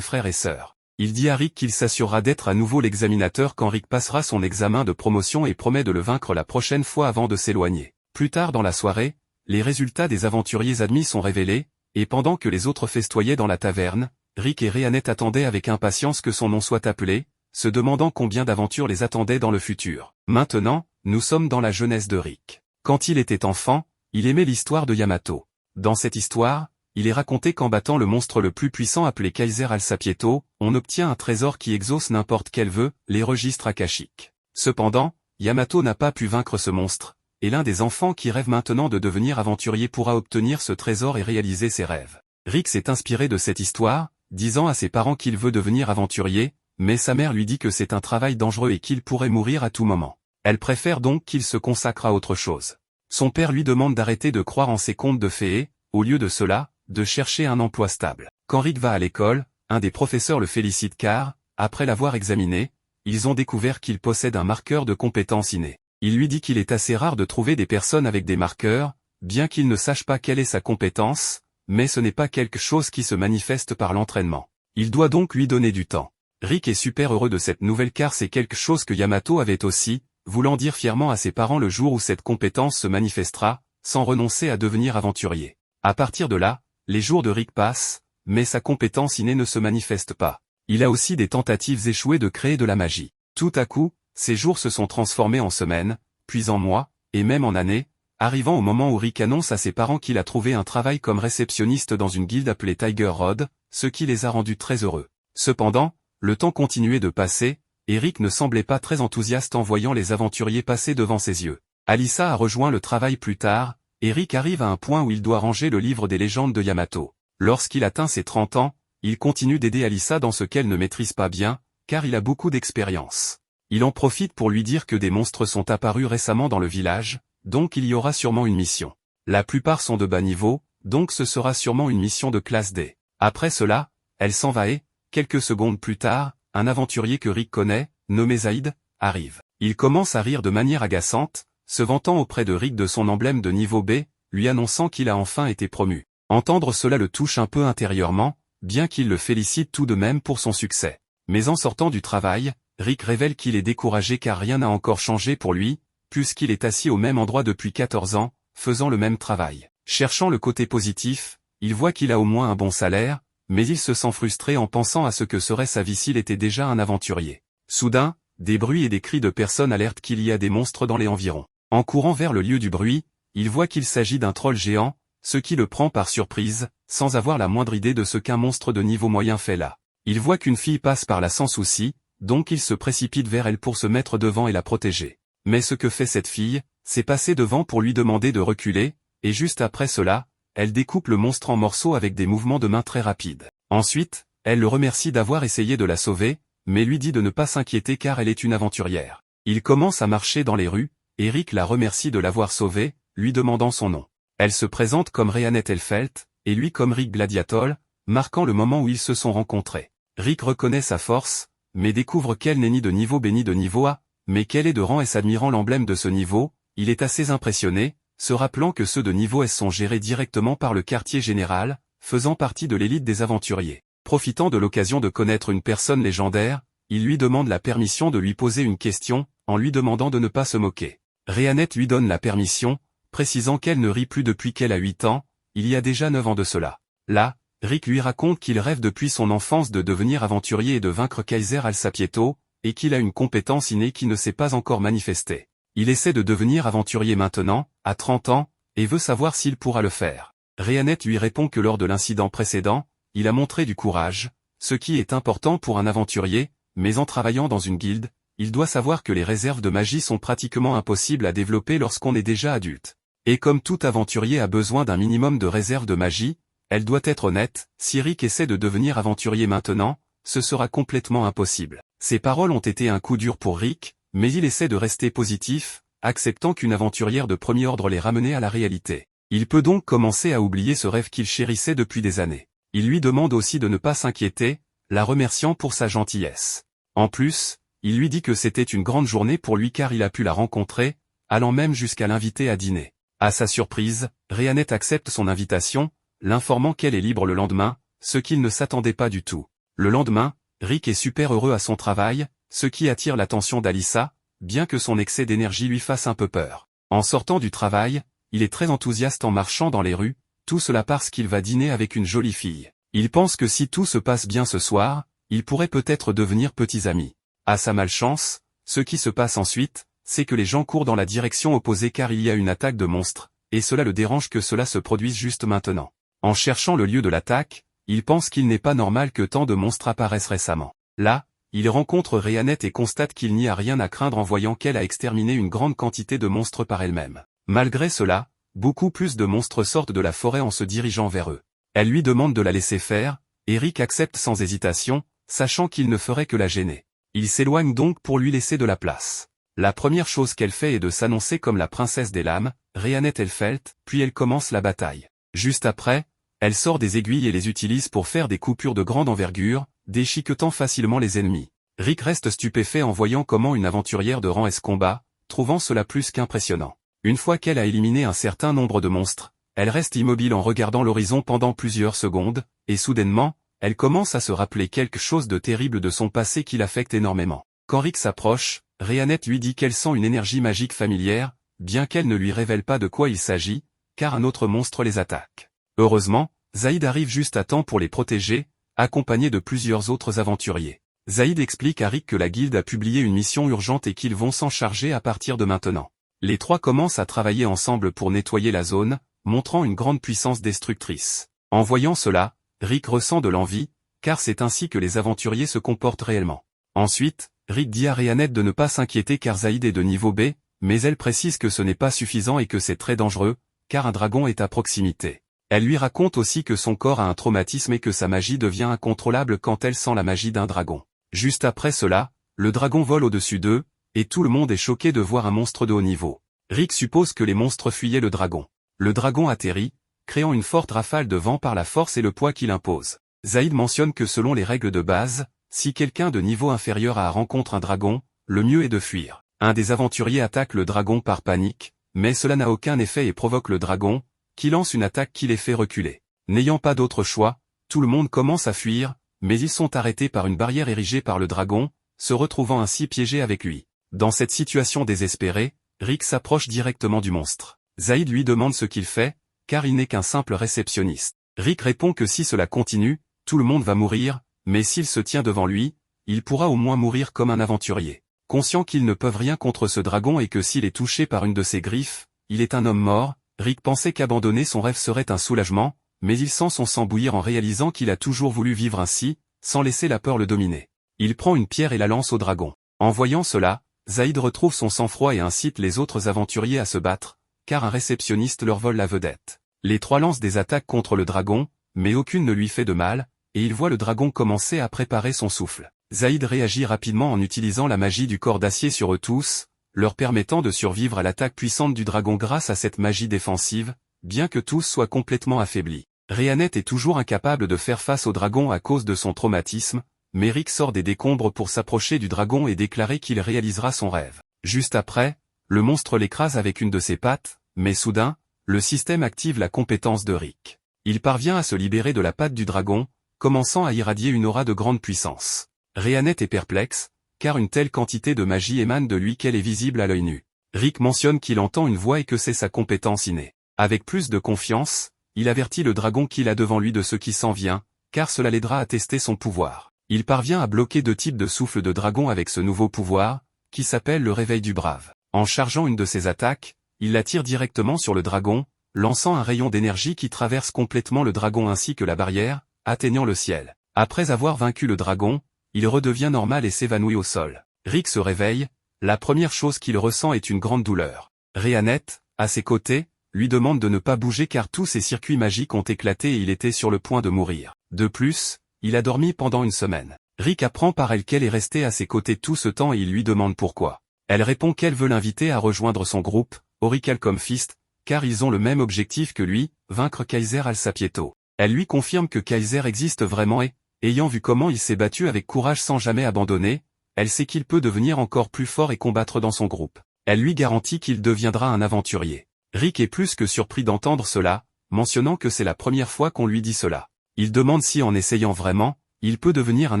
frères et sœurs. Il dit à Rick qu'il s'assurera d'être à nouveau l'examinateur quand Rick passera son examen de promotion et promet de le vaincre la prochaine fois avant de s'éloigner. Plus tard dans la soirée, les résultats des aventuriers admis sont révélés, et pendant que les autres festoyaient dans la taverne, Rick et Rhéanette attendaient avec impatience que son nom soit appelé, se demandant combien d'aventures les attendaient dans le futur. Maintenant, nous sommes dans la jeunesse de Rick. Quand il était enfant, il aimait l'histoire de Yamato. Dans cette histoire, il est raconté qu'en battant le monstre le plus puissant appelé Kaiser Alsapieto, on obtient un trésor qui exauce n'importe quel vœu, les registres akashiques. Cependant, Yamato n'a pas pu vaincre ce monstre, et l'un des enfants qui rêve maintenant de devenir aventurier pourra obtenir ce trésor et réaliser ses rêves. Rick s'est inspiré de cette histoire, disant à ses parents qu'il veut devenir aventurier, mais sa mère lui dit que c'est un travail dangereux et qu'il pourrait mourir à tout moment. Elle préfère donc qu'il se consacre à autre chose. Son père lui demande d'arrêter de croire en ses contes de fées, au lieu de cela, de chercher un emploi stable. Quand Rick va à l'école, un des professeurs le félicite car, après l'avoir examiné, ils ont découvert qu'il possède un marqueur de compétences innées. Il lui dit qu'il est assez rare de trouver des personnes avec des marqueurs, bien qu'il ne sache pas quelle est sa compétence, mais ce n'est pas quelque chose qui se manifeste par l'entraînement. Il doit donc lui donner du temps. Rick est super heureux de cette nouvelle car c'est quelque chose que Yamato avait aussi, voulant dire fièrement à ses parents le jour où cette compétence se manifestera, sans renoncer à devenir aventurier. À partir de là, les jours de Rick passent, mais sa compétence innée ne se manifeste pas. Il a aussi des tentatives échouées de créer de la magie. Tout à coup, ces jours se sont transformés en semaines, puis en mois, et même en années, arrivant au moment où Rick annonce à ses parents qu'il a trouvé un travail comme réceptionniste dans une guilde appelée Tiger Rod, ce qui les a rendus très heureux. Cependant, le temps continuait de passer, et Rick ne semblait pas très enthousiaste en voyant les aventuriers passer devant ses yeux. Alyssa a rejoint le travail plus tard, et Rick arrive à un point où il doit ranger le livre des légendes de Yamato. Lorsqu'il atteint ses 30 ans, il continue d'aider Alyssa dans ce qu'elle ne maîtrise pas bien, car il a beaucoup d'expérience. Il en profite pour lui dire que des monstres sont apparus récemment dans le village, donc il y aura sûrement une mission. La plupart sont de bas niveau, donc ce sera sûrement une mission de classe D. Après cela, elle s'en va et, quelques secondes plus tard, un aventurier que Rick connaît, nommé Zaïd, arrive. Il commence à rire de manière agaçante, se vantant auprès de Rick de son emblème de niveau B, lui annonçant qu'il a enfin été promu. Entendre cela le touche un peu intérieurement, bien qu'il le félicite tout de même pour son succès. Mais en sortant du travail, Rick révèle qu'il est découragé car rien n'a encore changé pour lui, puisqu'il est assis au même endroit depuis 14 ans, faisant le même travail. Cherchant le côté positif, il voit qu'il a au moins un bon salaire, mais il se sent frustré en pensant à ce que serait sa vie s'il était déjà un aventurier. Soudain, des bruits et des cris de personnes alertent qu'il y a des monstres dans les environs. En courant vers le lieu du bruit, il voit qu'il s'agit d'un troll géant, ce qui le prend par surprise, sans avoir la moindre idée de ce qu'un monstre de niveau moyen fait là. Il voit qu'une fille passe par là sans souci, donc il se précipite vers elle pour se mettre devant et la protéger. Mais ce que fait cette fille, c'est passer devant pour lui demander de reculer, et juste après cela, elle découpe le monstre en morceaux avec des mouvements de main très rapides. Ensuite, elle le remercie d'avoir essayé de la sauver, mais lui dit de ne pas s'inquiéter car elle est une aventurière. Il commence à marcher dans les rues, et Rick la remercie de l'avoir sauvée, lui demandant son nom. Elle se présente comme Rhéanette Elfelt, et lui comme Rick Gladiatol, marquant le moment où ils se sont rencontrés. Rick reconnaît sa force, mais découvre qu'elle n'est ni de niveau B ni de niveau A, mais qu'elle est de rang S. Admirant l'emblème de ce niveau, il est assez impressionné, se rappelant que ceux de niveau S sont gérés directement par le quartier général, faisant partie de l'élite des aventuriers. Profitant de l'occasion de connaître une personne légendaire, il lui demande la permission de lui poser une question, en lui demandant de ne pas se moquer. Rhéanette lui donne la permission, précisant qu'elle ne rit plus depuis qu'elle a 8 ans, il y a déjà 9 ans de cela. Là, Rick lui raconte qu'il rêve depuis son enfance de devenir aventurier et de vaincre Kaiser Alsapieto, et qu'il a une compétence innée qui ne s'est pas encore manifestée. Il essaie de devenir aventurier maintenant, à 30 ans, et veut savoir s'il pourra le faire. Rhéanette lui répond que lors de l'incident précédent, il a montré du courage, ce qui est important pour un aventurier, mais en travaillant dans une guilde, il doit savoir que les réserves de magie sont pratiquement impossibles à développer lorsqu'on est déjà adulte. Et comme tout aventurier a besoin d'un minimum de réserves de magie, elle doit être honnête, si Rick essaie de devenir aventurier maintenant, ce sera complètement impossible. Ces paroles ont été un coup dur pour Rick, mais il essaie de rester positif, acceptant qu'une aventurière de premier ordre l'ait ramené à la réalité. Il peut donc commencer à oublier ce rêve qu'il chérissait depuis des années. Il lui demande aussi de ne pas s'inquiéter, la remerciant pour sa gentillesse. En plus, il lui dit que c'était une grande journée pour lui car il a pu la rencontrer, allant même jusqu'à l'inviter à dîner. À sa surprise, Rhéanette accepte son invitation, l'informant qu'elle est libre le lendemain, ce qu'il ne s'attendait pas du tout. Le lendemain, Rick est super heureux à son travail, ce qui attire l'attention d'Alyssa, bien que son excès d'énergie lui fasse un peu peur. En sortant du travail, il est très enthousiaste en marchant dans les rues, tout cela parce qu'il va dîner avec une jolie fille. Il pense que si tout se passe bien ce soir, ils pourraient peut-être devenir petits amis. À sa malchance, ce qui se passe ensuite, c'est que les gens courent dans la direction opposée car il y a une attaque de monstres, et cela le dérange que cela se produise juste maintenant. En cherchant le lieu de l'attaque, il pense qu'il n'est pas normal que tant de monstres apparaissent récemment. Là, il rencontre Rhéanette et constate qu'il n'y a rien à craindre en voyant qu'elle a exterminé une grande quantité de monstres par elle-même. Malgré cela, beaucoup plus de monstres sortent de la forêt en se dirigeant vers eux. Elle lui demande de la laisser faire, et Rick accepte sans hésitation, sachant qu'il ne ferait que la gêner. Il s'éloigne donc pour lui laisser de la place. La première chose qu'elle fait est de s'annoncer comme la princesse des lames, Rhéanette Elfelt, puis elle commence la bataille. Juste après, elle sort des aiguilles et les utilise pour faire des coupures de grande envergure, déchiquetant facilement les ennemis. Rick reste stupéfait en voyant comment une aventurière de rang S combat, trouvant cela plus qu'impressionnant. Une fois qu'elle a éliminé un certain nombre de monstres, elle reste immobile en regardant l'horizon pendant plusieurs secondes, et soudainement, elle commence à se rappeler quelque chose de terrible de son passé qui l'affecte énormément. Quand Rick s'approche, Rhéanette lui dit qu'elle sent une énergie magique familière, bien qu'elle ne lui révèle pas de quoi il s'agit, car un autre monstre les attaque. Heureusement, Zaïd arrive juste à temps pour les protéger, accompagné de plusieurs autres aventuriers. Zaïd explique à Rick que la guilde a publié une mission urgente et qu'ils vont s'en charger à partir de maintenant. Les trois commencent à travailler ensemble pour nettoyer la zone, montrant une grande puissance destructrice. En voyant cela, Rick ressent de l'envie, car c'est ainsi que les aventuriers se comportent réellement. Ensuite, Rick dit à Rhéanette de ne pas s'inquiéter car Zaïd est de niveau B, mais elle précise que ce n'est pas suffisant et que c'est très dangereux, car un dragon est à proximité. Elle lui raconte aussi que son corps a un traumatisme et que sa magie devient incontrôlable quand elle sent la magie d'un dragon. Juste après cela, le dragon vole au-dessus d'eux, et tout le monde est choqué de voir un monstre de haut niveau. Rick suppose que les monstres fuyaient le dragon. Le dragon atterrit, créant une forte rafale de vent par la force et le poids qu'il impose. Zaïd mentionne que selon les règles de base, si quelqu'un de niveau inférieur rencontre un dragon, le mieux est de fuir. Un des aventuriers attaque le dragon par panique, mais cela n'a aucun effet et provoque le dragon, qui lance une attaque qui les fait reculer. N'ayant pas d'autre choix, tout le monde commence à fuir, mais ils sont arrêtés par une barrière érigée par le dragon, se retrouvant ainsi piégés avec lui. Dans cette situation désespérée, Rick s'approche directement du monstre. Zaïd lui demande ce qu'il fait, car il n'est qu'un simple réceptionniste. Rick répond que si cela continue, tout le monde va mourir, mais s'il se tient devant lui, il pourra au moins mourir comme un aventurier. Conscient qu'ils ne peuvent rien contre ce dragon et que s'il est touché par une de ses griffes, il est un homme mort, Rick pensait qu'abandonner son rêve serait un soulagement, mais il sent son sang bouillir en réalisant qu'il a toujours voulu vivre ainsi, sans laisser la peur le dominer. Il prend une pierre et la lance au dragon. En voyant cela, Zaïd retrouve son sang-froid et incite les autres aventuriers à se battre, car un réceptionniste leur vole la vedette. Les trois lancent des attaques contre le dragon, mais aucune ne lui fait de mal, et il voit le dragon commencer à préparer son souffle. Zaïd réagit rapidement en utilisant la magie du corps d'acier sur eux tous, leur permettant de survivre à l'attaque puissante du dragon grâce à cette magie défensive, bien que tous soient complètement affaiblis. Rhéanette est toujours incapable de faire face au dragon à cause de son traumatisme, mais Rick sort des décombres pour s'approcher du dragon et déclarer qu'il réalisera son rêve. Juste après, le monstre l'écrase avec une de ses pattes, mais soudain, le système active la compétence de Rick. Il parvient à se libérer de la patte du dragon, commençant à irradier une aura de grande puissance. Rhéanette est perplexe, car une telle quantité de magie émane de lui qu'elle est visible à l'œil nu. Rick mentionne qu'il entend une voix et que c'est sa compétence innée. Avec plus de confiance, il avertit le dragon qu'il a devant lui de ce qui s'en vient, car cela l'aidera à tester son pouvoir. Il parvient à bloquer deux types de souffle de dragon avec ce nouveau pouvoir, qui s'appelle le réveil du brave. En chargeant une de ses attaques, il la tire directement sur le dragon, lançant un rayon d'énergie qui traverse complètement le dragon ainsi que la barrière, atteignant le ciel. Après avoir vaincu le dragon, il redevient normal et s'évanouit au sol. Rick se réveille, la première chose qu'il ressent est une grande douleur. Rhéanette, à ses côtés, lui demande de ne pas bouger car tous ses circuits magiques ont éclaté et il était sur le point de mourir. De plus, il a dormi pendant une semaine. Rick apprend par elle qu'elle est restée à ses côtés tout ce temps et il lui demande pourquoi. Elle répond qu'elle veut l'inviter à rejoindre son groupe, Aurichalcom Fist, car ils ont le même objectif que lui, vaincre Kaiser Alsapieto. Elle lui confirme que Kaiser existe vraiment et, ayant vu comment il s'est battu avec courage sans jamais abandonner, elle sait qu'il peut devenir encore plus fort et combattre dans son groupe. Elle lui garantit qu'il deviendra un aventurier. Rick est plus que surpris d'entendre cela, mentionnant que c'est la première fois qu'on lui dit cela. Il demande si en essayant vraiment, il peut devenir un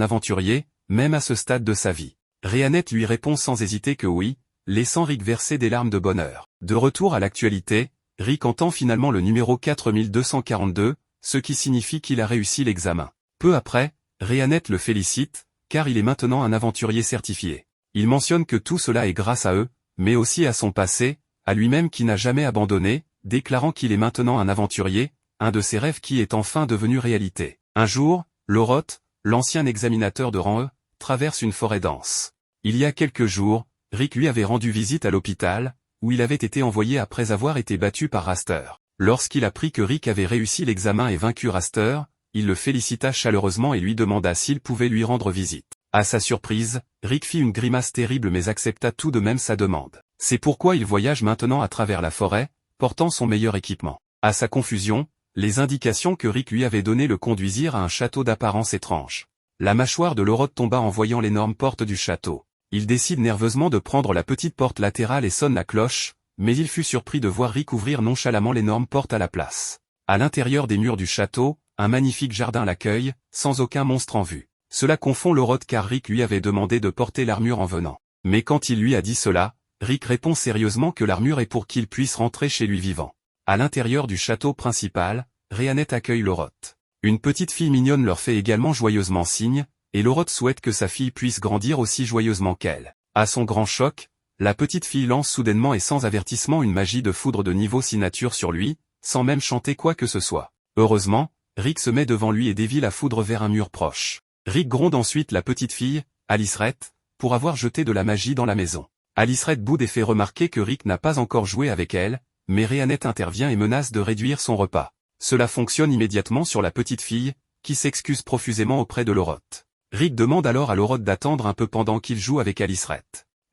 aventurier, même à ce stade de sa vie. Rhéanette lui répond sans hésiter que oui, laissant Rick verser des larmes de bonheur. De retour à l'actualité, Rick entend finalement le numéro 4242, ce qui signifie qu'il a réussi l'examen. Peu après, Rhéanette le félicite, car il est maintenant un aventurier certifié. Il mentionne que tout cela est grâce à eux, mais aussi à son passé, à lui-même qui n'a jamais abandonné, déclarant qu'il est maintenant un aventurier, un de ses rêves qui est enfin devenu réalité. Un jour, Loroth, l'ancien examinateur de rang E, traverse une forêt dense. Il y a quelques jours, Rick lui avait rendu visite à l'hôpital, où il avait été envoyé après avoir été battu par Raster. Lorsqu'il apprit que Rick avait réussi l'examen et vaincu Raster, il le félicita chaleureusement et lui demanda s'il pouvait lui rendre visite. À sa surprise, Rick fit une grimace terrible mais accepta tout de même sa demande. C'est pourquoi il voyage maintenant à travers la forêt, portant son meilleur équipement. À sa confusion, les indications que Rick lui avait données le conduisirent à un château d'apparence étrange. La mâchoire de Loroth tomba en voyant l'énorme porte du château. Il décide nerveusement de prendre la petite porte latérale et sonne la cloche, mais il fut surpris de voir Rick ouvrir nonchalamment l'énorme porte à la place. À l'intérieur des murs du château, un magnifique jardin l'accueille, sans aucun monstre en vue. Cela confond Loroth car Rick lui avait demandé de porter l'armure en venant. Mais quand il lui a dit cela, Rick répond sérieusement que l'armure est pour qu'il puisse rentrer chez lui vivant. À l'intérieur du château principal, Rhéanette accueille Loroth. Une petite fille mignonne leur fait également joyeusement signe, et Loroth souhaite que sa fille puisse grandir aussi joyeusement qu'elle. À son grand choc, la petite fille lance soudainement et sans avertissement une magie de foudre de niveau signature sur lui, sans même chanter quoi que ce soit. Heureusement, Rick se met devant lui et dévie la foudre vers un mur proche. Rick gronde ensuite la petite fille, Aliceret, pour avoir jeté de la magie dans la maison. Aliceret boude et fait remarquer que Rick n'a pas encore joué avec elle, mais Rhéanette intervient et menace de réduire son repas. Cela fonctionne immédiatement sur la petite fille, qui s'excuse profusément auprès de Loroth. Rick demande alors à Loroth d'attendre un peu pendant qu'il joue avec Aliceret.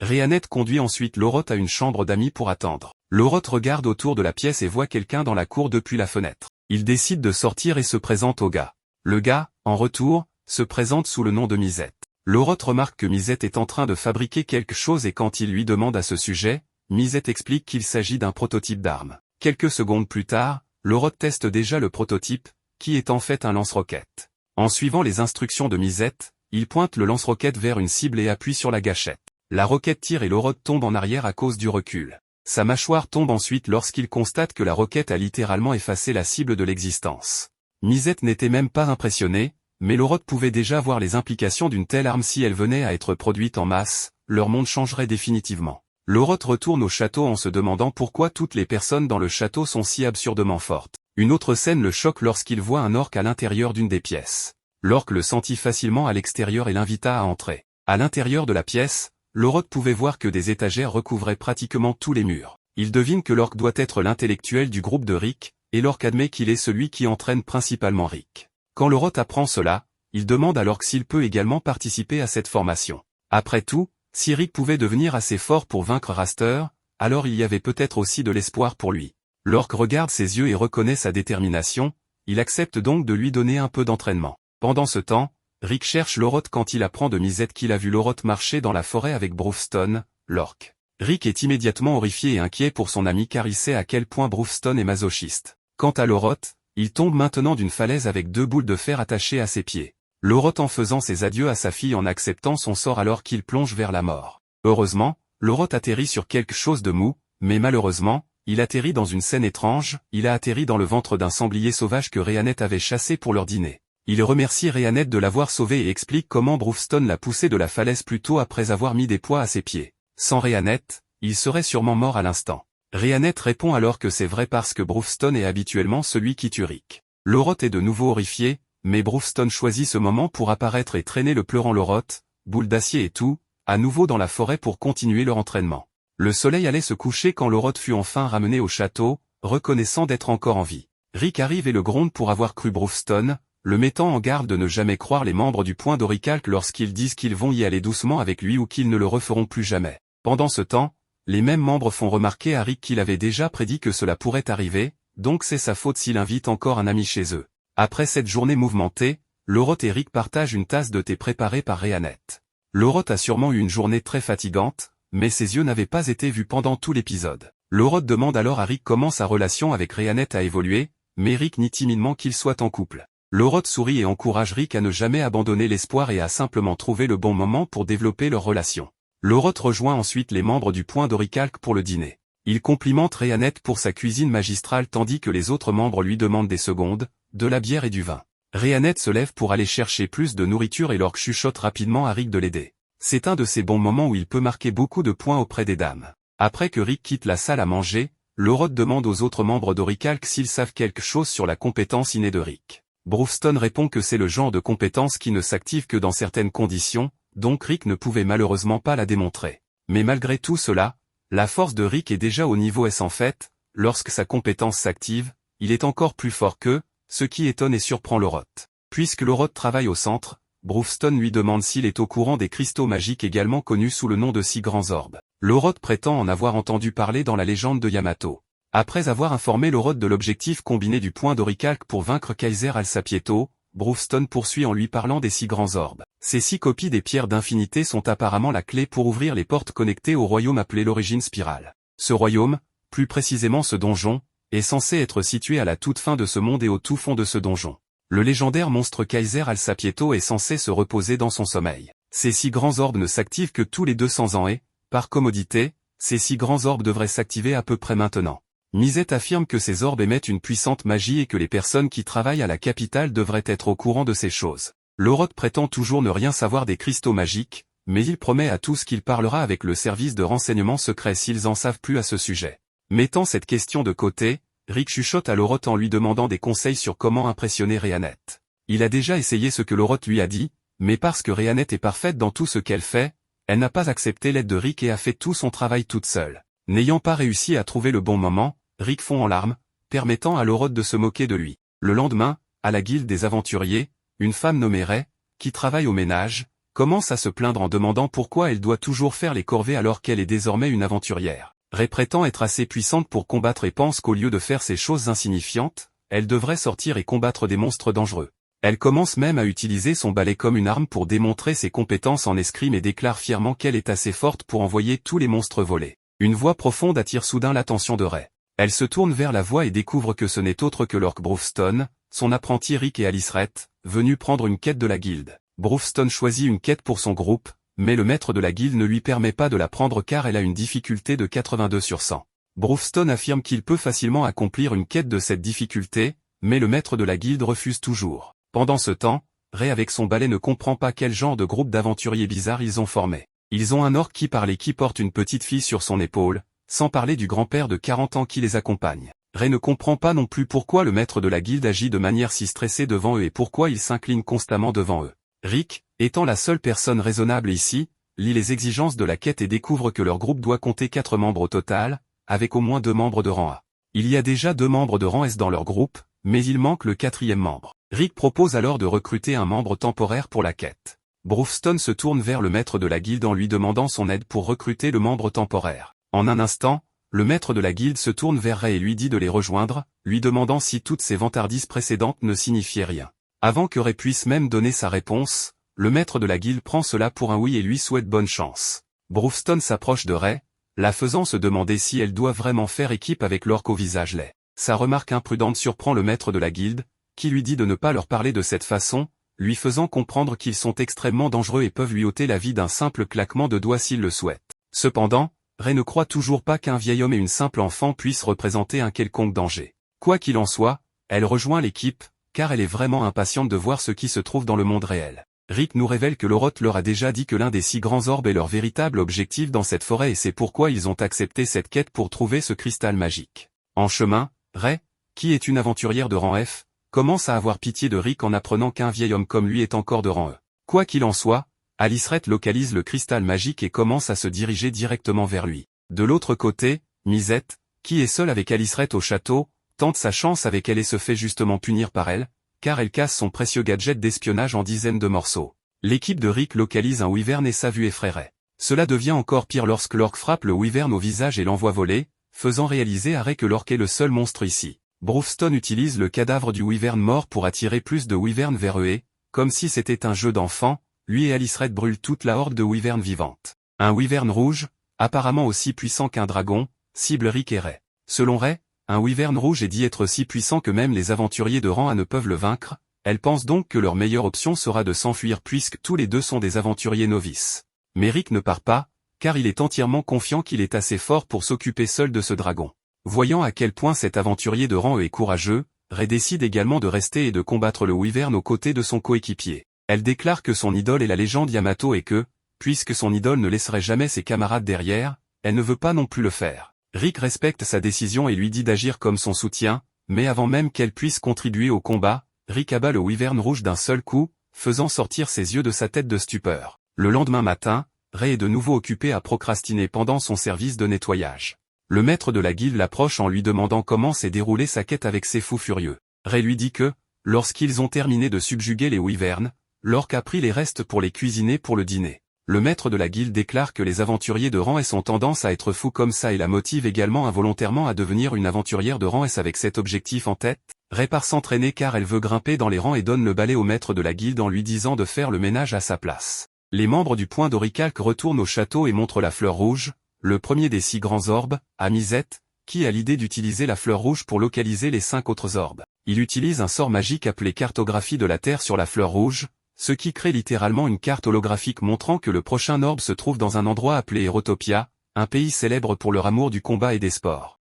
Rhéanette conduit ensuite Loroth à une chambre d'amis pour attendre. Loroth regarde autour de la pièce et voit quelqu'un dans la cour depuis la fenêtre. Il décide de sortir et se présente au gars. Le gars, en retour, se présente sous le nom de Misette. Loroth remarque que Misette est en train de fabriquer quelque chose et quand il lui demande à ce sujet, Misette explique qu'il s'agit d'un prototype d'arme. Quelques secondes plus tard, Loroth teste déjà le prototype, qui est en fait un lance-roquette. En suivant les instructions de Misette, il pointe le lance-roquette vers une cible et appuie sur la gâchette. La roquette tire et Loroth tombe en arrière à cause du recul. Sa mâchoire tombe ensuite lorsqu'il constate que la roquette a littéralement effacé la cible de l'existence. Misette n'était même pas impressionnée, mais Loroth pouvait déjà voir les implications d'une telle arme si elle venait à être produite en masse, leur monde changerait définitivement. Loroth retourne au château en se demandant pourquoi toutes les personnes dans le château sont si absurdement fortes. Une autre scène le choque lorsqu'il voit un orque à l'intérieur d'une des pièces. L'orque le sentit facilement à l'extérieur et l'invita à entrer. À l'intérieur de la pièce, Loroth pouvait voir que des étagères recouvraient pratiquement tous les murs. Il devine que l'orque doit être l'intellectuel du groupe de Rick, et l'orque admet qu'il est celui qui entraîne principalement Rick. Quand Loroth apprend cela, il demande à l'orque s'il peut également participer à cette formation. Après tout, si Rick pouvait devenir assez fort pour vaincre Raster, alors il y avait peut-être aussi de l'espoir pour lui. L'orque regarde ses yeux et reconnaît sa détermination, il accepte donc de lui donner un peu d'entraînement. Pendant ce temps, Rick cherche Loroth quand il apprend de Misette qu'il a vu Loroth marcher dans la forêt avec Brufstone, l'orque. Rick est immédiatement horrifié et inquiet pour son ami car il sait à quel point Brufstone est masochiste. Quant à Loroth, il tombe maintenant d'une falaise avec 2 boules de fer attachées à ses pieds. Loroth en faisant ses adieux à sa fille en acceptant son sort alors qu'il plonge vers la mort. Heureusement, Loroth atterrit sur quelque chose de mou, mais malheureusement, il atterrit dans une scène étrange, il a atterri dans le ventre d'un sanglier sauvage que Rhéanette avait chassé pour leur dîner. Il remercie Rhéanette de l'avoir sauvé et explique comment Brufstone l'a poussé de la falaise plus tôt après avoir mis des poids à ses pieds. Sans Rhéanette, il serait sûrement mort à l'instant. Rhéanette répond alors que c'est vrai parce que Brufstone est habituellement celui qui tue Rick. Loroth est de nouveau horrifié, mais Brufstone choisit ce moment pour apparaître et traîner le pleurant Loroth, boule d'acier et tout, à nouveau dans la forêt pour continuer leur entraînement. Le soleil allait se coucher quand Loroth fut enfin ramené au château, reconnaissant d'être encore en vie. Rick arrive et le gronde pour avoir cru Brufstone, le mettant en garde de ne jamais croire les membres du point d'Orichalque lorsqu'ils disent qu'ils vont y aller doucement avec lui ou qu'ils ne le referont plus jamais. Pendant ce temps, les mêmes membres font remarquer à Rick qu'il avait déjà prédit que cela pourrait arriver, donc c'est sa faute s'il invite encore un ami chez eux. Après cette journée mouvementée, Loroth et Rick partagent une tasse de thé préparée par Rhéanette. Loroth a sûrement eu une journée très fatigante, mais ses yeux n'avaient pas été vus pendant tout l'épisode. Lorod demande alors à Rick comment sa relation avec Rhéanette a évolué, mais Rick nie timidement qu'ils soient en couple. Lorod sourit et encourage Rick à ne jamais abandonner l'espoir et à simplement trouver le bon moment pour développer leur relation. Lorod rejoint ensuite les membres du Point d'Oricalque pour le dîner. Il complimente Rhéanette pour sa cuisine magistrale tandis que les autres membres lui demandent des secondes, de la bière et du vin. Rhéanette se lève pour aller chercher plus de nourriture et l'orque chuchote rapidement à Rick de l'aider. C'est un de ces bons moments où il peut marquer beaucoup de points auprès des dames. Après que Rick quitte la salle à manger, Lorod demande aux autres membres d'Oricalque s'ils savent quelque chose sur la compétence innée de Rick. Brewston répond que c'est le genre de compétence qui ne s'active que dans certaines conditions, donc Rick ne pouvait malheureusement pas la démontrer. Mais malgré tout cela, la force de Rick est déjà au niveau S en fait, lorsque sa compétence s'active, il est encore plus fort qu'eux, ce qui étonne et surprend Lorod. Puisque Lorod travaille au centre, Brewston lui demande s'il est au courant des cristaux magiques également connus sous le nom de 6 grands orbes. Lorod prétend en avoir entendu parler dans la légende de Yamato. Après avoir informé Lorod de l'objectif combiné du Point d'Oricalque pour vaincre Kaiser Alsapieto, Brewston poursuit en lui parlant des 6 grands orbes. Ces 6 copies des pierres d'infinité sont apparemment la clé pour ouvrir les portes connectées au royaume appelé l'origine spirale. Ce royaume, plus précisément ce donjon, est censé être situé à la toute fin de ce monde et au tout fond de ce donjon. Le légendaire monstre Kaiser Alsapieto est censé se reposer dans son sommeil. Ces 6 grands orbes ne s'activent que tous les 200 ans et, par commodité, ces 6 grands orbes devraient s'activer à peu près maintenant. Misette affirme que ces orbes émettent une puissante magie et que les personnes qui travaillent à la capitale devraient être au courant de ces choses. Lorod prétend toujours ne rien savoir des cristaux magiques, mais il promet à tous qu'il parlera avec le service de renseignement secret s'ils en savent plus à ce sujet. Mettant cette question de côté, Rick chuchote à Lorod en lui demandant des conseils sur comment impressionner Rhéanette. Il a déjà essayé ce que Lorod lui a dit, mais parce que Rhéanette est parfaite dans tout ce qu'elle fait, elle n'a pas accepté l'aide de Rick et a fait tout son travail toute seule. N'ayant pas réussi à trouver le bon moment, Rick fond en larmes, permettant à Lorod de se moquer de lui. Le lendemain, à la guilde des aventuriers, une femme nommée Ray, qui travaille au ménage, commence à se plaindre en demandant pourquoi elle doit toujours faire les corvées alors qu'elle est désormais une aventurière. Ray prétend être assez puissante pour combattre et pense qu'au lieu de faire ces choses insignifiantes, elle devrait sortir et combattre des monstres dangereux. Elle commence même à utiliser son balai comme une arme pour démontrer ses compétences en escrime et déclare fièrement qu'elle est assez forte pour envoyer tous les monstres voler. Une voix profonde attire soudain l'attention de Ray. Elle se tourne vers la voix et découvre que ce n'est autre que l'orque Brewston, son apprenti Rick et Aliceret, venus prendre une quête de la guilde. Brewston choisit une quête pour son groupe, mais le maître de la guilde ne lui permet pas de la prendre car elle a une difficulté de 82 sur 100. Brewston affirme qu'il peut facilement accomplir une quête de cette difficulté, mais le maître de la guilde refuse toujours. Pendant ce temps, Ray avec son balai ne comprend pas quel genre de groupe d'aventuriers bizarres ils ont formé. Ils ont un orque qui parle et qui porte une petite fille sur son épaule, sans parler du grand-père de 40 ans qui les accompagne. Ray ne comprend pas non plus pourquoi le maître de la guilde agit de manière si stressée devant eux et pourquoi il s'incline constamment devant eux. Rick, étant la seule personne raisonnable ici, lit les exigences de la quête et découvre que leur groupe doit compter 4 membres au total, avec au moins 2 membres de rang A. Il y a déjà 2 membres de rang S dans leur groupe, mais il manque le 4e membre. Rick propose alors de recruter un membre temporaire pour la quête. Brewston se tourne vers le maître de la guilde en lui demandant son aide pour recruter le membre temporaire. En un instant, le maître de la guilde se tourne vers Ray et lui dit de les rejoindre, lui demandant si toutes ces vantardises précédentes ne signifiaient rien. Avant que Ray puisse même donner sa réponse, le maître de la guilde prend cela pour un oui et lui souhaite bonne chance. Brewston s'approche de Ray, la faisant se demander si elle doit vraiment faire équipe avec l'orque au visage laid. Sa remarque imprudente surprend le maître de la guilde, qui lui dit de ne pas leur parler de cette façon, lui faisant comprendre qu'ils sont extrêmement dangereux et peuvent lui ôter la vie d'un simple claquement de doigts s'il le souhaite. Cependant, Ray ne croit toujours pas qu'un vieil homme et une simple enfant puissent représenter un quelconque danger. Quoi qu'il en soit, elle rejoint l'équipe, car elle est vraiment impatiente de voir ce qui se trouve dans le monde réel. Rick nous révèle que Lorod leur a déjà dit que l'un des 6 grands orbes est leur véritable objectif dans cette forêt et c'est pourquoi ils ont accepté cette quête pour trouver ce cristal magique. En chemin, Ray, qui est une aventurière de rang F, commence à avoir pitié de Rick en apprenant qu'un vieil homme comme lui est encore de rang E. Quoi qu'il en soit, Aliceret localise le cristal magique et commence à se diriger directement vers lui. De l'autre côté, Misette, qui est seule avec Aliceret au château, tente sa chance avec elle et se fait justement punir par elle, car elle casse son précieux gadget d'espionnage en dizaines de morceaux. L'équipe de Rick localise un wyvern et sa vue effraierait. Cela devient encore pire lorsque l'orque frappe le wyvern au visage et l'envoie voler, faisant réaliser à Ray que l'orque est le seul monstre ici. Brewston utilise le cadavre du wyvern mort pour attirer plus de wyverns vers eux et, comme si c'était un jeu d'enfant, lui et Aliceret brûlent toute la horde de wyverns vivantes. Un wyvern rouge, apparemment aussi puissant qu'un dragon, cible Rick et Ray. Selon Ray, un wyvern rouge est dit être si puissant que même les aventuriers de rang A ne peuvent le vaincre, elle pense donc que leur meilleure option sera de s'enfuir puisque tous les deux sont des aventuriers novices. Mais Rick ne part pas, car il est entièrement confiant qu'il est assez fort pour s'occuper seul de ce dragon. Voyant à quel point cet aventurier de rang E est courageux, Ray décide également de rester et de combattre le wyvern aux côtés de son coéquipier. Elle déclare que son idole est la légende Yamato et que, puisque son idole ne laisserait jamais ses camarades derrière, elle ne veut pas non plus le faire. Rick respecte sa décision et lui dit d'agir comme son soutien, mais avant même qu'elle puisse contribuer au combat, Rick abat le wyvern rouge d'un seul coup, faisant sortir ses yeux de sa tête de stupeur. Le lendemain matin, Ray est de nouveau occupé à procrastiner pendant son service de nettoyage. Le maître de la guilde l'approche en lui demandant comment s'est déroulée sa quête avec ces fous furieux. Ray lui dit que, lorsqu'ils ont terminé de subjuguer les wyverns, l'orque a pris les restes pour les cuisiner pour le dîner. Le maître de la guilde déclare que les aventuriers de rang S ont tendance à être fous comme ça et la motive également involontairement à devenir une aventurière de rang S avec cet objectif en tête. Ray part s'entraîner car elle veut grimper dans les rangs et donne le balai au maître de la guilde en lui disant de faire le ménage à sa place. Les membres du point d'Orichalque retournent au château et montrent la fleur rouge, le premier des 6 grands orbes, à Misette, qui a l'idée d'utiliser la fleur rouge pour localiser les 5 autres orbes. Il utilise un sort magique appelé cartographie de la Terre sur la fleur rouge, ce qui crée littéralement une carte holographique montrant que le prochain orbe se trouve dans un endroit appelé Erotopia, un pays célèbre pour leur amour du combat et des sports.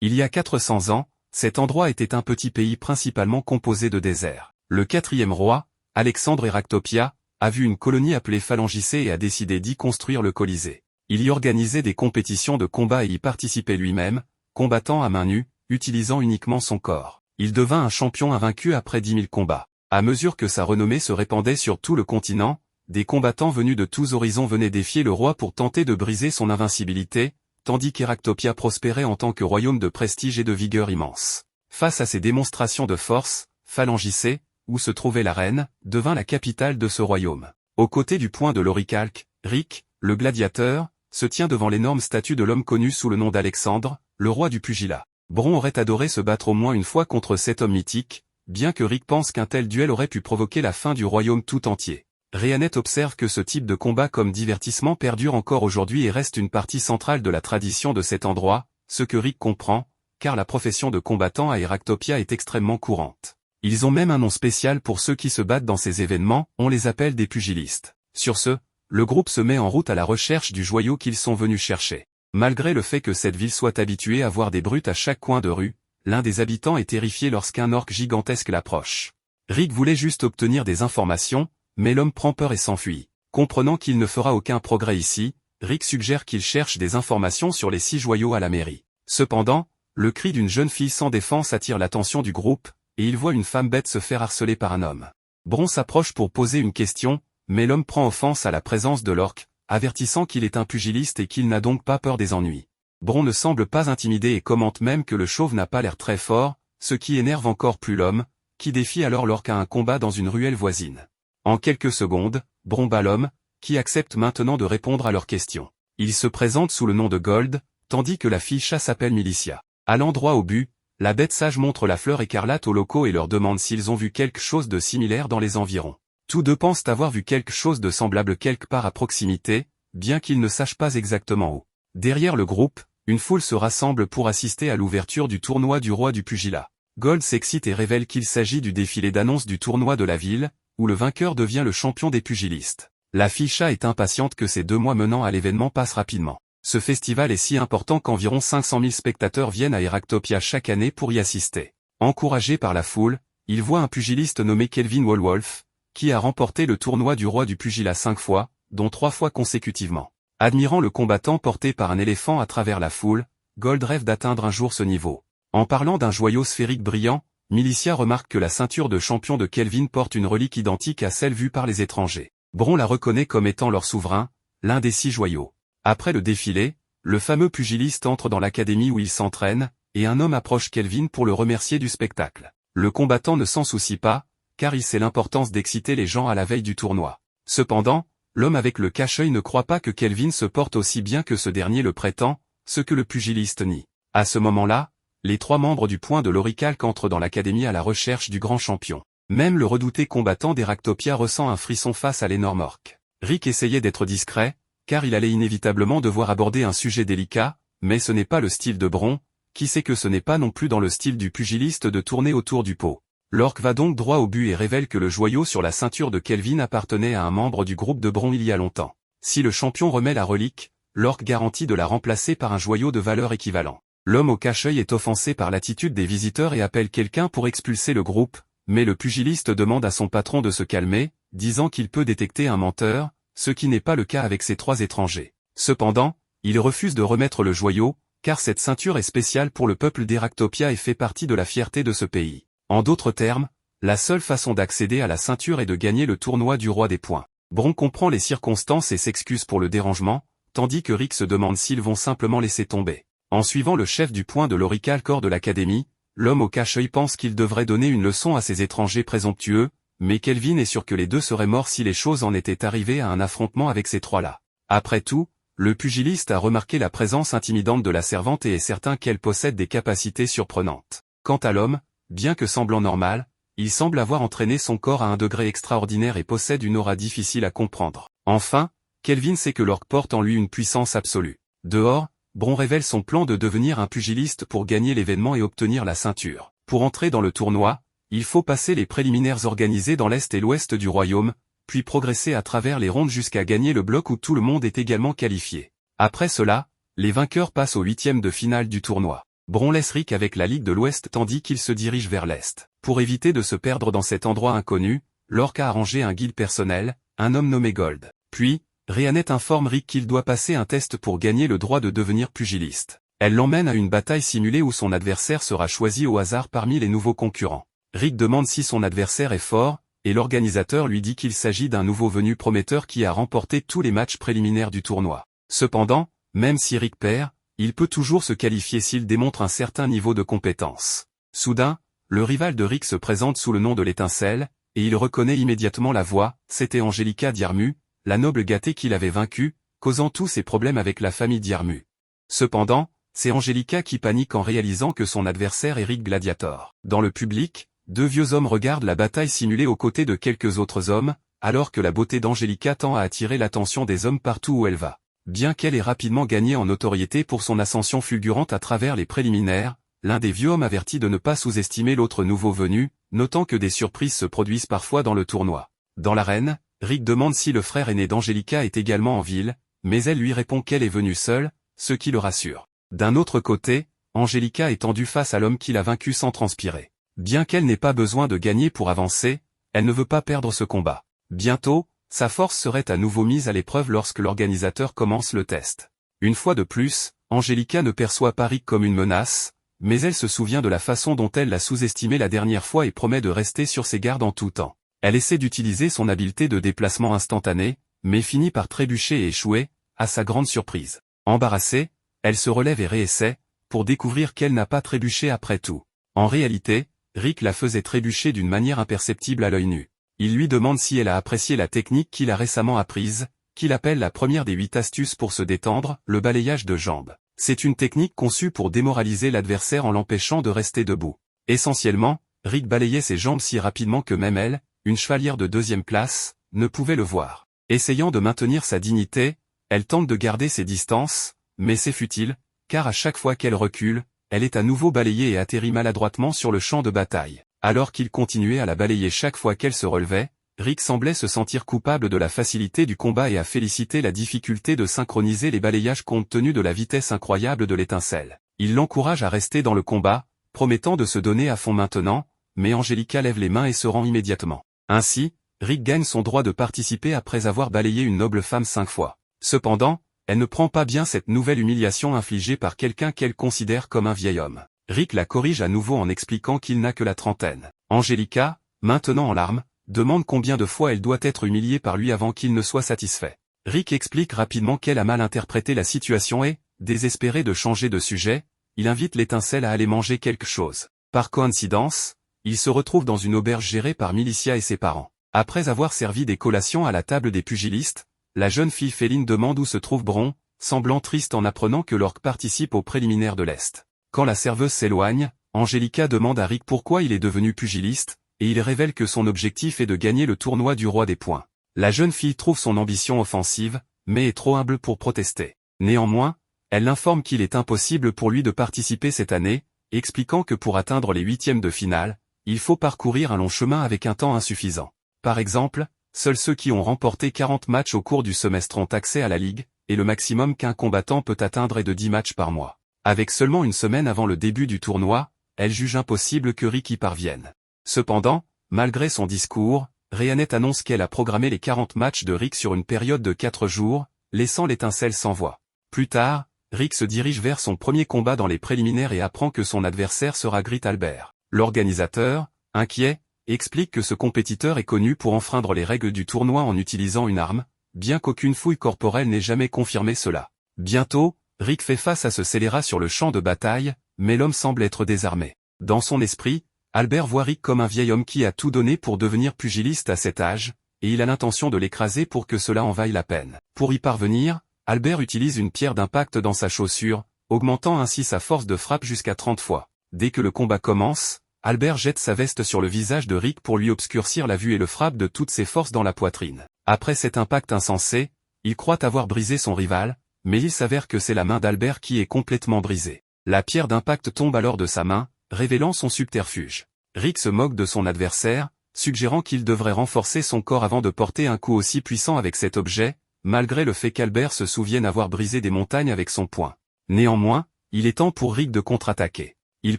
Il y a 400 ans, cet endroit était un petit pays principalement composé de déserts. Le 4e roi, Alexandre Eractopia, a vu une colonie appelée Phalangicée et a décidé d'y construire le Colisée. Il y organisait des compétitions de combat et y participait lui-même, combattant à main nue, utilisant uniquement son corps. Il devint un champion invaincu après 10 000 combats. À mesure que sa renommée se répandait sur tout le continent, des combattants venus de tous horizons venaient défier le roi pour tenter de briser son invincibilité, tandis qu'Eractopia prospérait en tant que royaume de prestige et de vigueur immense. Face à ces démonstrations de force, Phalangicée, où se trouvait la reine, devint la capitale de ce royaume. Aux côtés du point de l'Orichalque, Rick, le gladiateur, se tient devant l'énorme statue de l'homme connu sous le nom d'Alexandre, le roi du pugilat. Bron aurait adoré se battre au moins une fois contre cet homme mythique, bien que Rick pense qu'un tel duel aurait pu provoquer la fin du royaume tout entier. Rhéanet observe que ce type de combat comme divertissement perdure encore aujourd'hui et reste une partie centrale de la tradition de cet endroit, ce que Rick comprend, car la profession de combattant à Eractopia est extrêmement courante. Ils ont même un nom spécial pour ceux qui se battent dans ces événements, on les appelle des pugilistes. Sur ce, le groupe se met en route à la recherche du joyau qu'ils sont venus chercher. Malgré le fait que cette ville soit habituée à voir des brutes à chaque coin de rue, l'un des habitants est terrifié lorsqu'un orque gigantesque l'approche. Rick voulait juste obtenir des informations, mais l'homme prend peur et s'enfuit. Comprenant qu'il ne fera aucun progrès ici, Rick suggère qu'il cherche des informations sur les 6 joyaux à la mairie. Cependant, le cri d'une jeune fille sans défense attire l'attention du groupe, et il voit une femme bête se faire harceler par un homme. Bron s'approche pour poser une question, mais l'homme prend offense à la présence de l'orque, avertissant qu'il est un pugiliste et qu'il n'a donc pas peur des ennuis. Bron ne semble pas intimidé et commente même que le chauve n'a pas l'air très fort, ce qui énerve encore plus l'homme, qui défie alors l'orque à un combat dans une ruelle voisine. En quelques secondes, Bron bat l'homme, qui accepte maintenant de répondre à leurs questions. Il se présente sous le nom de Gold, tandis que la fille chat s'appelle Milicia. À l'endroit au but, la bête sage montre la fleur écarlate aux locaux et leur demande s'ils ont vu quelque chose de similaire dans les environs. Tous deux pensent avoir vu quelque chose de semblable quelque part à proximité, bien qu'ils ne sachent pas exactement où. Derrière le groupe, une foule se rassemble pour assister à l'ouverture du tournoi du roi du pugilat. Gold s'excite et révèle qu'il s'agit du défilé d'annonce du tournoi de la ville, où le vainqueur devient le champion des pugilistes. La fille chat est impatiente que ces 2 mois menant à l'événement passent rapidement. Ce festival est si important qu'environ 500 000 spectateurs viennent à Eractopia chaque année pour y assister. Encouragé par la foule, il voit un pugiliste nommé Kelvin Wolwolf, qui a remporté le tournoi du roi du pugilat 5 fois, dont 3 fois consécutivement. Admirant le combattant porté par un éléphant à travers la foule, Gold rêve d'atteindre un jour ce niveau. En parlant d'un joyau sphérique brillant, Milicia remarque que la ceinture de champion de Kelvin porte une relique identique à celle vue par les étrangers. Bron la reconnaît comme étant leur souverain, l'un des 6 joyaux. Après le défilé, le fameux pugiliste entre dans l'académie où il s'entraîne, et un homme approche Kelvin pour le remercier du spectacle. Le combattant ne s'en soucie pas, car il sait l'importance d'exciter les gens à la veille du tournoi. Cependant, l'homme avec le cache-œil ne croit pas que Kelvin se porte aussi bien que ce dernier le prétend, ce que le pugiliste nie. À ce moment-là, les 3 membres du point de l'Orichalque entrent dans l'académie à la recherche du grand champion. Même le redouté combattant d'Eractopia ressent un frisson face à l'énorme orque. Rick essayait d'être discret, car il allait inévitablement devoir aborder un sujet délicat, mais ce n'est pas le style de Bron, qui sait que ce n'est pas non plus dans le style du pugiliste de tourner autour du pot. Lork va donc droit au but et révèle que le joyau sur la ceinture de Kelvin appartenait à un membre du groupe de Bron il y a longtemps. Si le champion remet la relique, Lork garantit de la remplacer par un joyau de valeur équivalent. L'homme au cache-œil est offensé par l'attitude des visiteurs et appelle quelqu'un pour expulser le groupe, mais le pugiliste demande à son patron de se calmer, disant qu'il peut détecter un menteur, ce qui n'est pas le cas avec ces 3 étrangers. Cependant, il refuse de remettre le joyau, car cette ceinture est spéciale pour le peuple d'Erectopia et fait partie de la fierté de ce pays. En d'autres termes, la seule façon d'accéder à la ceinture est de gagner le tournoi du roi des points. Bron comprend les circonstances et s'excuse pour le dérangement, tandis que Rick se demande s'ils vont simplement laisser tomber. En suivant le chef du point de l'Orical Corps de l'Académie, l'homme au cache-œil pense qu'il devrait donner une leçon à ces étrangers présomptueux, mais Kelvin est sûr que les deux seraient morts si les choses en étaient arrivées à un affrontement avec ces 3-là. Après tout, le pugiliste a remarqué la présence intimidante de la servante et est certain qu'elle possède des capacités surprenantes. Quant à l'homme, bien que semblant normal, il semble avoir entraîné son corps à un degré extraordinaire et possède une aura difficile à comprendre. Enfin, Kelvin sait que l'orque porte en lui une puissance absolue. Dehors, Bron révèle son plan de devenir un pugiliste pour gagner l'événement et obtenir la ceinture. Pour entrer dans le tournoi, il faut passer les préliminaires organisés dans l'est et l'ouest du royaume, puis progresser à travers les rondes jusqu'à gagner le bloc où tout le monde est également qualifié. Après cela, les vainqueurs passent au 8e de finale du tournoi. Bron laisse Rick avec la Ligue de l'Ouest tandis qu'il se dirige vers l'Est. Pour éviter de se perdre dans cet endroit inconnu, Lork a arrangé un guide personnel, un homme nommé Gold. Puis, Rhiannet informe Rick qu'il doit passer un test pour gagner le droit de devenir pugiliste. Elle l'emmène à une bataille simulée où son adversaire sera choisi au hasard parmi les nouveaux concurrents. Rick demande si son adversaire est fort, et l'organisateur lui dit qu'il s'agit d'un nouveau venu prometteur qui a remporté tous les matchs préliminaires du tournoi. Cependant, même si Rick perd, il peut toujours se qualifier s'il démontre un certain niveau de compétence. Soudain, le rival de Rick se présente sous le nom de l'Étincelle, et il reconnaît immédiatement la voix, c'était Angelica Diarmu, la noble gâtée qu'il avait vaincue, causant tous ses problèmes avec la famille Diarmu. Cependant, c'est Angelica qui panique en réalisant que son adversaire est Rick Gladiator. Dans le public, 2 vieux hommes regardent la bataille simulée aux côtés de quelques autres hommes, alors que la beauté d'Angelica tend à attirer l'attention des hommes partout où elle va. Bien qu'elle ait rapidement gagné en notoriété pour son ascension fulgurante à travers les préliminaires, l'un des vieux hommes avertit de ne pas sous-estimer l'autre nouveau venu, notant que des surprises se produisent parfois dans le tournoi. Dans l'arène, Rick demande si le frère aîné d'Angelica est également en ville, mais elle lui répond qu'elle est venue seule, ce qui le rassure. D'un autre côté, Angelica est tendue face à l'homme qui l'a vaincue sans transpirer. Bien qu'elle n'ait pas besoin de gagner pour avancer, elle ne veut pas perdre ce combat. Bientôt, sa force serait à nouveau mise à l'épreuve lorsque l'organisateur commence le test. Une fois de plus, Angelica ne perçoit pas Rick comme une menace, mais elle se souvient de la façon dont elle l'a sous-estimé la dernière fois et promet de rester sur ses gardes en tout temps. Elle essaie d'utiliser son habileté de déplacement instantané, mais finit par trébucher et échouer, à sa grande surprise. Embarrassée, elle se relève et réessaie, pour découvrir qu'elle n'a pas trébuché après tout. En réalité, Rick la faisait trébucher d'une manière imperceptible à l'œil nu. Il lui demande si elle a apprécié la technique qu'il a récemment apprise, qu'il appelle la première des 8 astuces pour se détendre, le balayage de jambes. C'est une technique conçue pour démoraliser l'adversaire en l'empêchant de rester debout. Essentiellement, Rick balayait ses jambes si rapidement que même elle, une chevalière de 2e classe, ne pouvait le voir. Essayant de maintenir sa dignité, elle tente de garder ses distances, mais c'est futile, car à chaque fois qu'elle recule, elle est à nouveau balayée et atterrit maladroitement sur le champ de bataille. Alors qu'il continuait à la balayer chaque fois qu'elle se relevait, Rick semblait se sentir coupable de la facilité du combat et à féliciter la difficulté de synchroniser les balayages compte tenu de la vitesse incroyable de l'étincelle. Il l'encourage à rester dans le combat, promettant de se donner à fond maintenant, mais Angelica lève les mains et se rend immédiatement. Ainsi, Rick gagne son droit de participer après avoir balayé une noble femme 5 fois. Cependant, elle ne prend pas bien cette nouvelle humiliation infligée par quelqu'un qu'elle considère comme un vieil homme. Rick la corrige à nouveau en expliquant qu'il n'a que la trentaine. Angelica, maintenant en larmes, demande combien de fois elle doit être humiliée par lui avant qu'il ne soit satisfait. Rick explique rapidement qu'elle a mal interprété la situation et, désespéré de changer de sujet, il invite l'étincelle à aller manger quelque chose. Par coïncidence, il se retrouve dans une auberge gérée par Milicia et ses parents. Après avoir servi des collations à la table des pugilistes, la jeune fille Féline demande où se trouve Bron, semblant triste en apprenant que l'orque participe aux préliminaires de l'Est. Quand la serveuse s'éloigne, Angelica demande à Rick pourquoi il est devenu pugiliste, et il révèle que son objectif est de gagner le tournoi du roi des points. La jeune fille trouve son ambition offensive, mais est trop humble pour protester. Néanmoins, elle l'informe qu'il est impossible pour lui de participer cette année, expliquant que pour atteindre les huitièmes de finale, il faut parcourir un long chemin avec un temps insuffisant. Par exemple, seuls ceux qui ont remporté 40 matchs au cours du semestre ont accès à la Ligue, et le maximum qu'un combattant peut atteindre est de 10 matchs par mois. Avec seulement une semaine avant le début du tournoi, elle juge impossible que Rick y parvienne. Cependant, malgré son discours, Rheanet annonce qu'elle a programmé les 40 matchs de Rick sur une période de 4 jours, laissant l'étincelle sans voix. Plus tard, Rick se dirige vers son premier combat dans les préliminaires et apprend que son adversaire sera Grit Albert. L'organisateur, inquiet, explique que ce compétiteur est connu pour enfreindre les règles du tournoi en utilisant une arme, bien qu'aucune fouille corporelle n'ait jamais confirmé cela. Bientôt, Rick fait face à ce scélérat sur le champ de bataille, mais l'homme semble être désarmé. Dans son esprit, Albert voit Rick comme un vieil homme qui a tout donné pour devenir pugiliste à cet âge, et il a l'intention de l'écraser pour que cela en vaille la peine. Pour y parvenir, Albert utilise une pierre d'impact dans sa chaussure, augmentant ainsi sa force de frappe jusqu'à 30 fois. Dès que le combat commence, Albert jette sa veste sur le visage de Rick pour lui obscurcir la vue et le frappe de toutes ses forces dans la poitrine. Après cet impact insensé, il croit avoir brisé son rival, mais il s'avère que c'est la main d'Albert qui est complètement brisée. La pierre d'impact tombe alors de sa main, révélant son subterfuge. Rick se moque de son adversaire, suggérant qu'il devrait renforcer son corps avant de porter un coup aussi puissant avec cet objet, malgré le fait qu'Albert se souvienne avoir brisé des montagnes avec son poing. Néanmoins, il est temps pour Rick de contre-attaquer. Il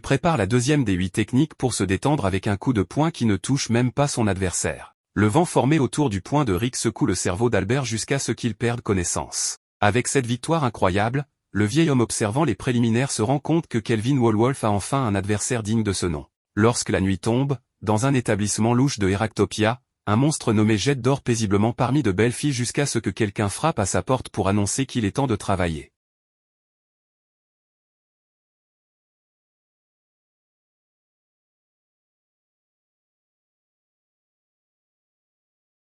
prépare la deuxième des 8 techniques pour se détendre avec un coup de poing qui ne touche même pas son adversaire. Le vent formé autour du poing de Rick secoue le cerveau d'Albert jusqu'à ce qu'il perde connaissance. Avec cette victoire incroyable, le vieil homme observant les préliminaires se rend compte que Kelvin Woolwolf a enfin un adversaire digne de ce nom. Lorsque la nuit tombe, dans un établissement louche de Heractopia, un monstre nommé Jet dort paisiblement parmi de belles filles jusqu'à ce que quelqu'un frappe à sa porte pour annoncer qu'il est temps de travailler.